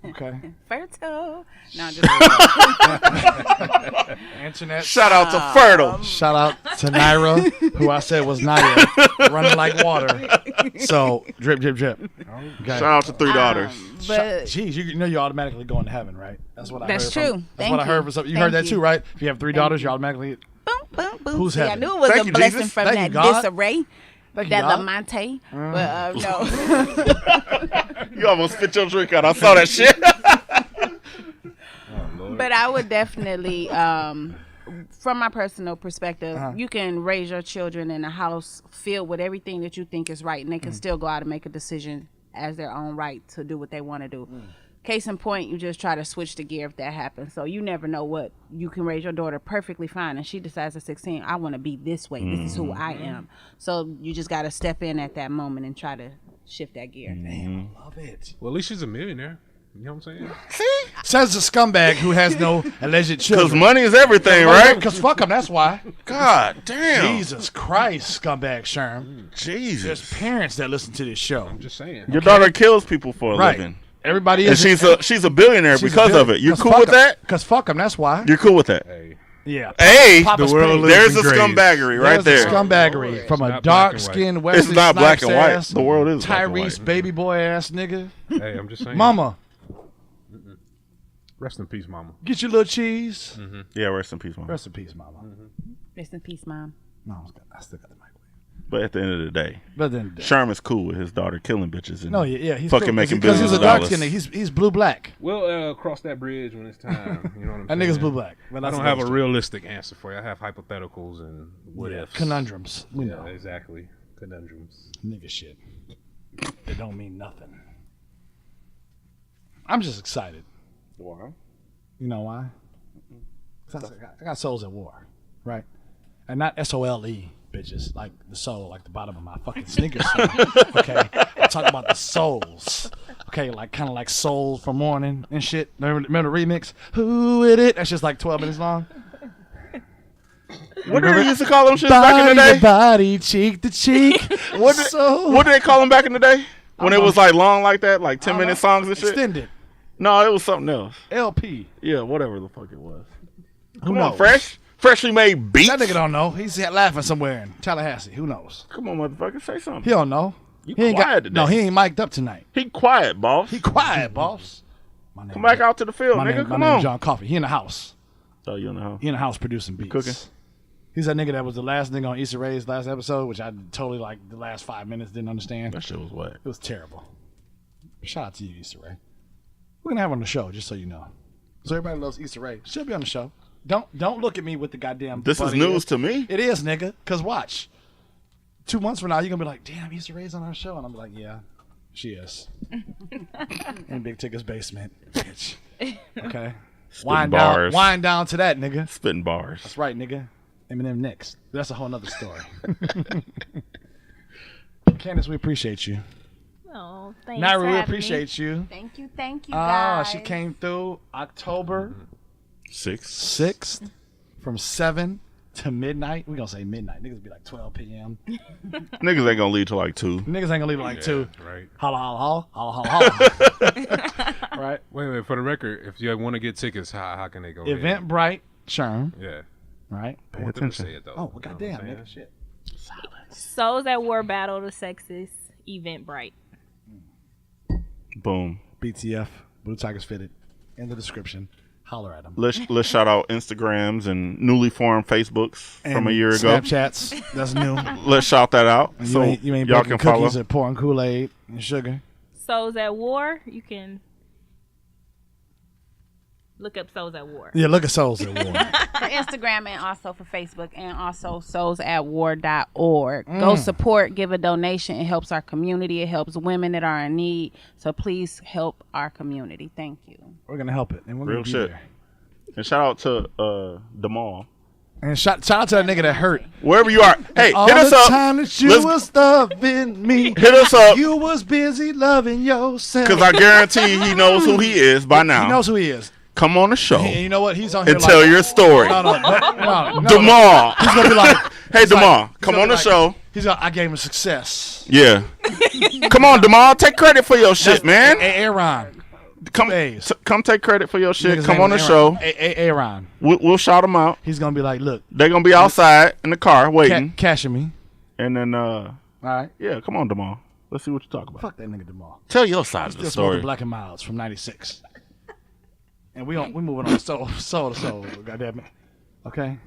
Okay. Fertile. No, just Internet. Shout out to Fertile. Shout out to Naira, who I said was Naira, running like water. So drip, drip, drip. Okay. Shout out to 3 daughters. but Jeez, you know you're automatically going to heaven, right? That's what I That's heard. true. That's Thank what I heard you. from some. You Thank heard that you. too, right? If you have 3 daughters, you're automatically. boom, boom, boom. Who's See, I heaven? knew it was Thank a you, blessing Jesus. from Thank that you, God. disarray, Thank you, that God. Lamonte. But no. You almost spit your drink out. I saw that shit. But I would definitely, from my personal perspective, you can raise your children in a house filled with everything that you think is right, and they can still go out and make a decision as their own right to do what they want to do. Case in point, you just try to switch the gear if that happens. So you never know what. You can raise your daughter perfectly fine, and she decides at 16, I want to be this way. This is who I am. So you just got to step in at that moment and try to shift that gear. Damn, love it. Well, at least she's a millionaire. You know what I'm saying? Says the scumbag who has no alleged Because children. money is everything, right? Because fuck them, that's why. God damn. Jesus Christ, scumbag Sherm. There's Jesus. parents that listen to this show. I'm just saying. Your daughter kills people for a Right. living. Everybody And is. she's a billionaire because of it. You cool with that? Because fuck them, that's why. You're cool with that? Hey, Yeah. Hey, Papa's the world paid. lives there's in a grays. scumbaggery right There's there. a scumbaggery from a Not black and dark-skinned It's Wesley not black and Snipes white. ass, The world is black and Tyrese white. baby boy ass nigga. hey, I'm just saying. Mama, Rest in peace, mama. get your little cheese. Yeah, rest in peace, mom. Rest in peace, mama. Rest in peace, Mom. No, I still got the microwave. But at the end of the day, But then, Sherman's cool with his daughter killing bitches and no, yeah, he's fucking cool, making because billions he's a of dark dollars. skinned nigga. He's blue black. We'll cross that bridge when it's time. You know what I'm That saying? nigga's blue black. But I that's don't have a another realistic answer for you. I have hypotheticals and what ifs. conundrums. We Yeah, know exactly. Conundrums. nigga shit. It don't mean nothing. I'm just excited. Why? You know why? 'Cause I got souls at war, right? And not SOLE, bitches, like the soul, like the bottom of my fucking sneakers. Okay, I'm talking about the souls. Okay, like kind of like Soul for Morning and shit. Remember the remix? Who with it? That's just like 12 minutes long. What did they used to call them shit back in the Body day? to body, cheek to cheek. What did they call them back in the day? When it don't was like long like that, like 10-minute songs and shit? Extended. No, it was something else. LP. Yeah, whatever the fuck it was. Who Come knows? on, freshly made beats. That nigga don't know. He's laughing somewhere in Tallahassee. Who knows? Come on, motherfucker, say something. He don't know. You He ain't quiet today. No, he ain't mic'd up tonight. He quiet, boss. He quiet, boss. My name Come back John- out to the field, My nigga. name, Come my name on. John Coffey. He in the house. Oh, you know. He in the house producing beats. Cooking. He's that nigga that was the last nigga on Issa Rae's last episode, which I totally like the last 5 minutes didn't understand. That shit was wet. It was terrible. Shout out to you, Issa Rae. We're gonna have her on the show, just so you know. So everybody loves Issa Rae. She'll be on the show. Don't look at me with the goddamn. This is funny news ass- to me. It is, nigga. Cause watch. 2 months from now, you're gonna be like, "Damn, Issa Rae's on our show," and I'm like, "Yeah, she is." In Big Ticker's basement, bitch. Okay. Spitting bars. Wind down to that, nigga. Spitting bars. That's right, nigga. Eminem next. That's a whole nother story. Candice, we appreciate you. Oh, thanks. Naira, for we having appreciate you. Thank you, Ah, guys. she came through October 6. 6th from 7 to midnight. We gonna say midnight. Niggas be like 12 p.m. Niggas ain't gonna leave till like 2. Niggas ain't gonna leave it like 2. Right. Holla, holla, holla, holla, holla. Right? Wait. For the record, if you want to get tickets, how can they go? ahead? Eventbrite, Sherm. Yeah. Right? I want them to attention. say it though. Oh, well, You know goddamn, what I'm nigga. saying? Shit. Souls at War Battle the Sexes Eventbrite. Boom. BTF, Blue Tigers Fitted. in the description. Holler at them. Let's shout out Instagrams and newly formed Facebooks from a year ago. Snapchats, that's new. Let's shout that out. And So you ain't y'all baking can follow. cookies and pouring Kool-Aid and sugar. Souls at War. You can look up Souls at War. Yeah, look at Souls at War. For Instagram and also for Facebook and also soulsatwar.org. Go support, give a donation. It helps our community. It helps women that are in need. So please help our community. Thank you. We're gonna help it, and we're Real gonna be shit. there. And shout out to the mall. And shout out to that nigga that hurt. Wherever you are. Hey, All hit us the up. time that you Let's- was loving me, Hit us up. you was busy loving yourself. Because I guarantee he knows who he is by now. He knows who he is. Come on the show And you know what? He's on here and like, tell your story. No, no. Demal. He's gonna be like, Hey, he's like- Demal, he's come gonna on be the show. He's like, I gave him success. Yeah. Come on, Demal. Take credit for your shit, man. Hey, Aaron. Come take credit for your shit. Nigga's Come name on the is show. Aaron. We'll shout him out. He's gonna be like, look, They're going to be outside in the car waiting. cashing me. And then, All right. yeah, come on, Demal. Let's see what you talk about. Fuck that nigga Demal. Tell your side of the Still smoking story. Black and Milds from '96. And we moving on soul to soul. Goddamn it. Okay.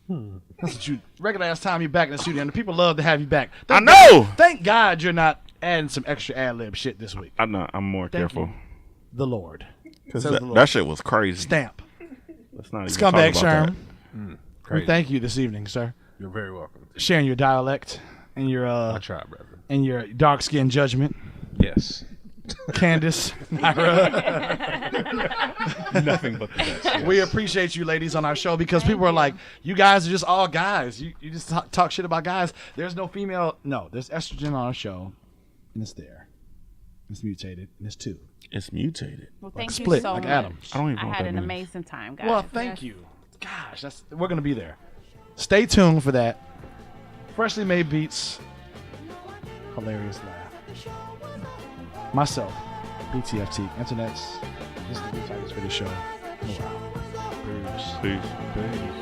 That's what you. Regular ass time you back in the studio, and the people love to have you back. I know. Thank God you're not adding some extra ad lib shit this week. I'm more Thank careful. you. The Lord. Because Says the Lord. that shit was crazy. Stamp. Let's not even Scumbag talk about Sherm. Crazy. Thank you this evening, sir. You're very welcome. Sharing your dialect and your I try, brother. and your dark skin judgment. Yes. Candice, Naira. Nothing but the best. Yes. We appreciate you ladies on our show because people are like, you guys are just all guys. You just talk shit about guys. There's no female. No, there's estrogen on our show, and it's there. It's mutated, and it's two. It's mutated. Well, thank you split, so like much. Adam. I don't even know I what had that an means. amazing time, guys. Well, thank you. Gosh, we're gonna be there. Stay tuned for that. Freshly made beats. Hilarious laugh. Myself, BTF Teek, Internets. This is the Blue Tigers Radio Show. We're out. Peace. Peace.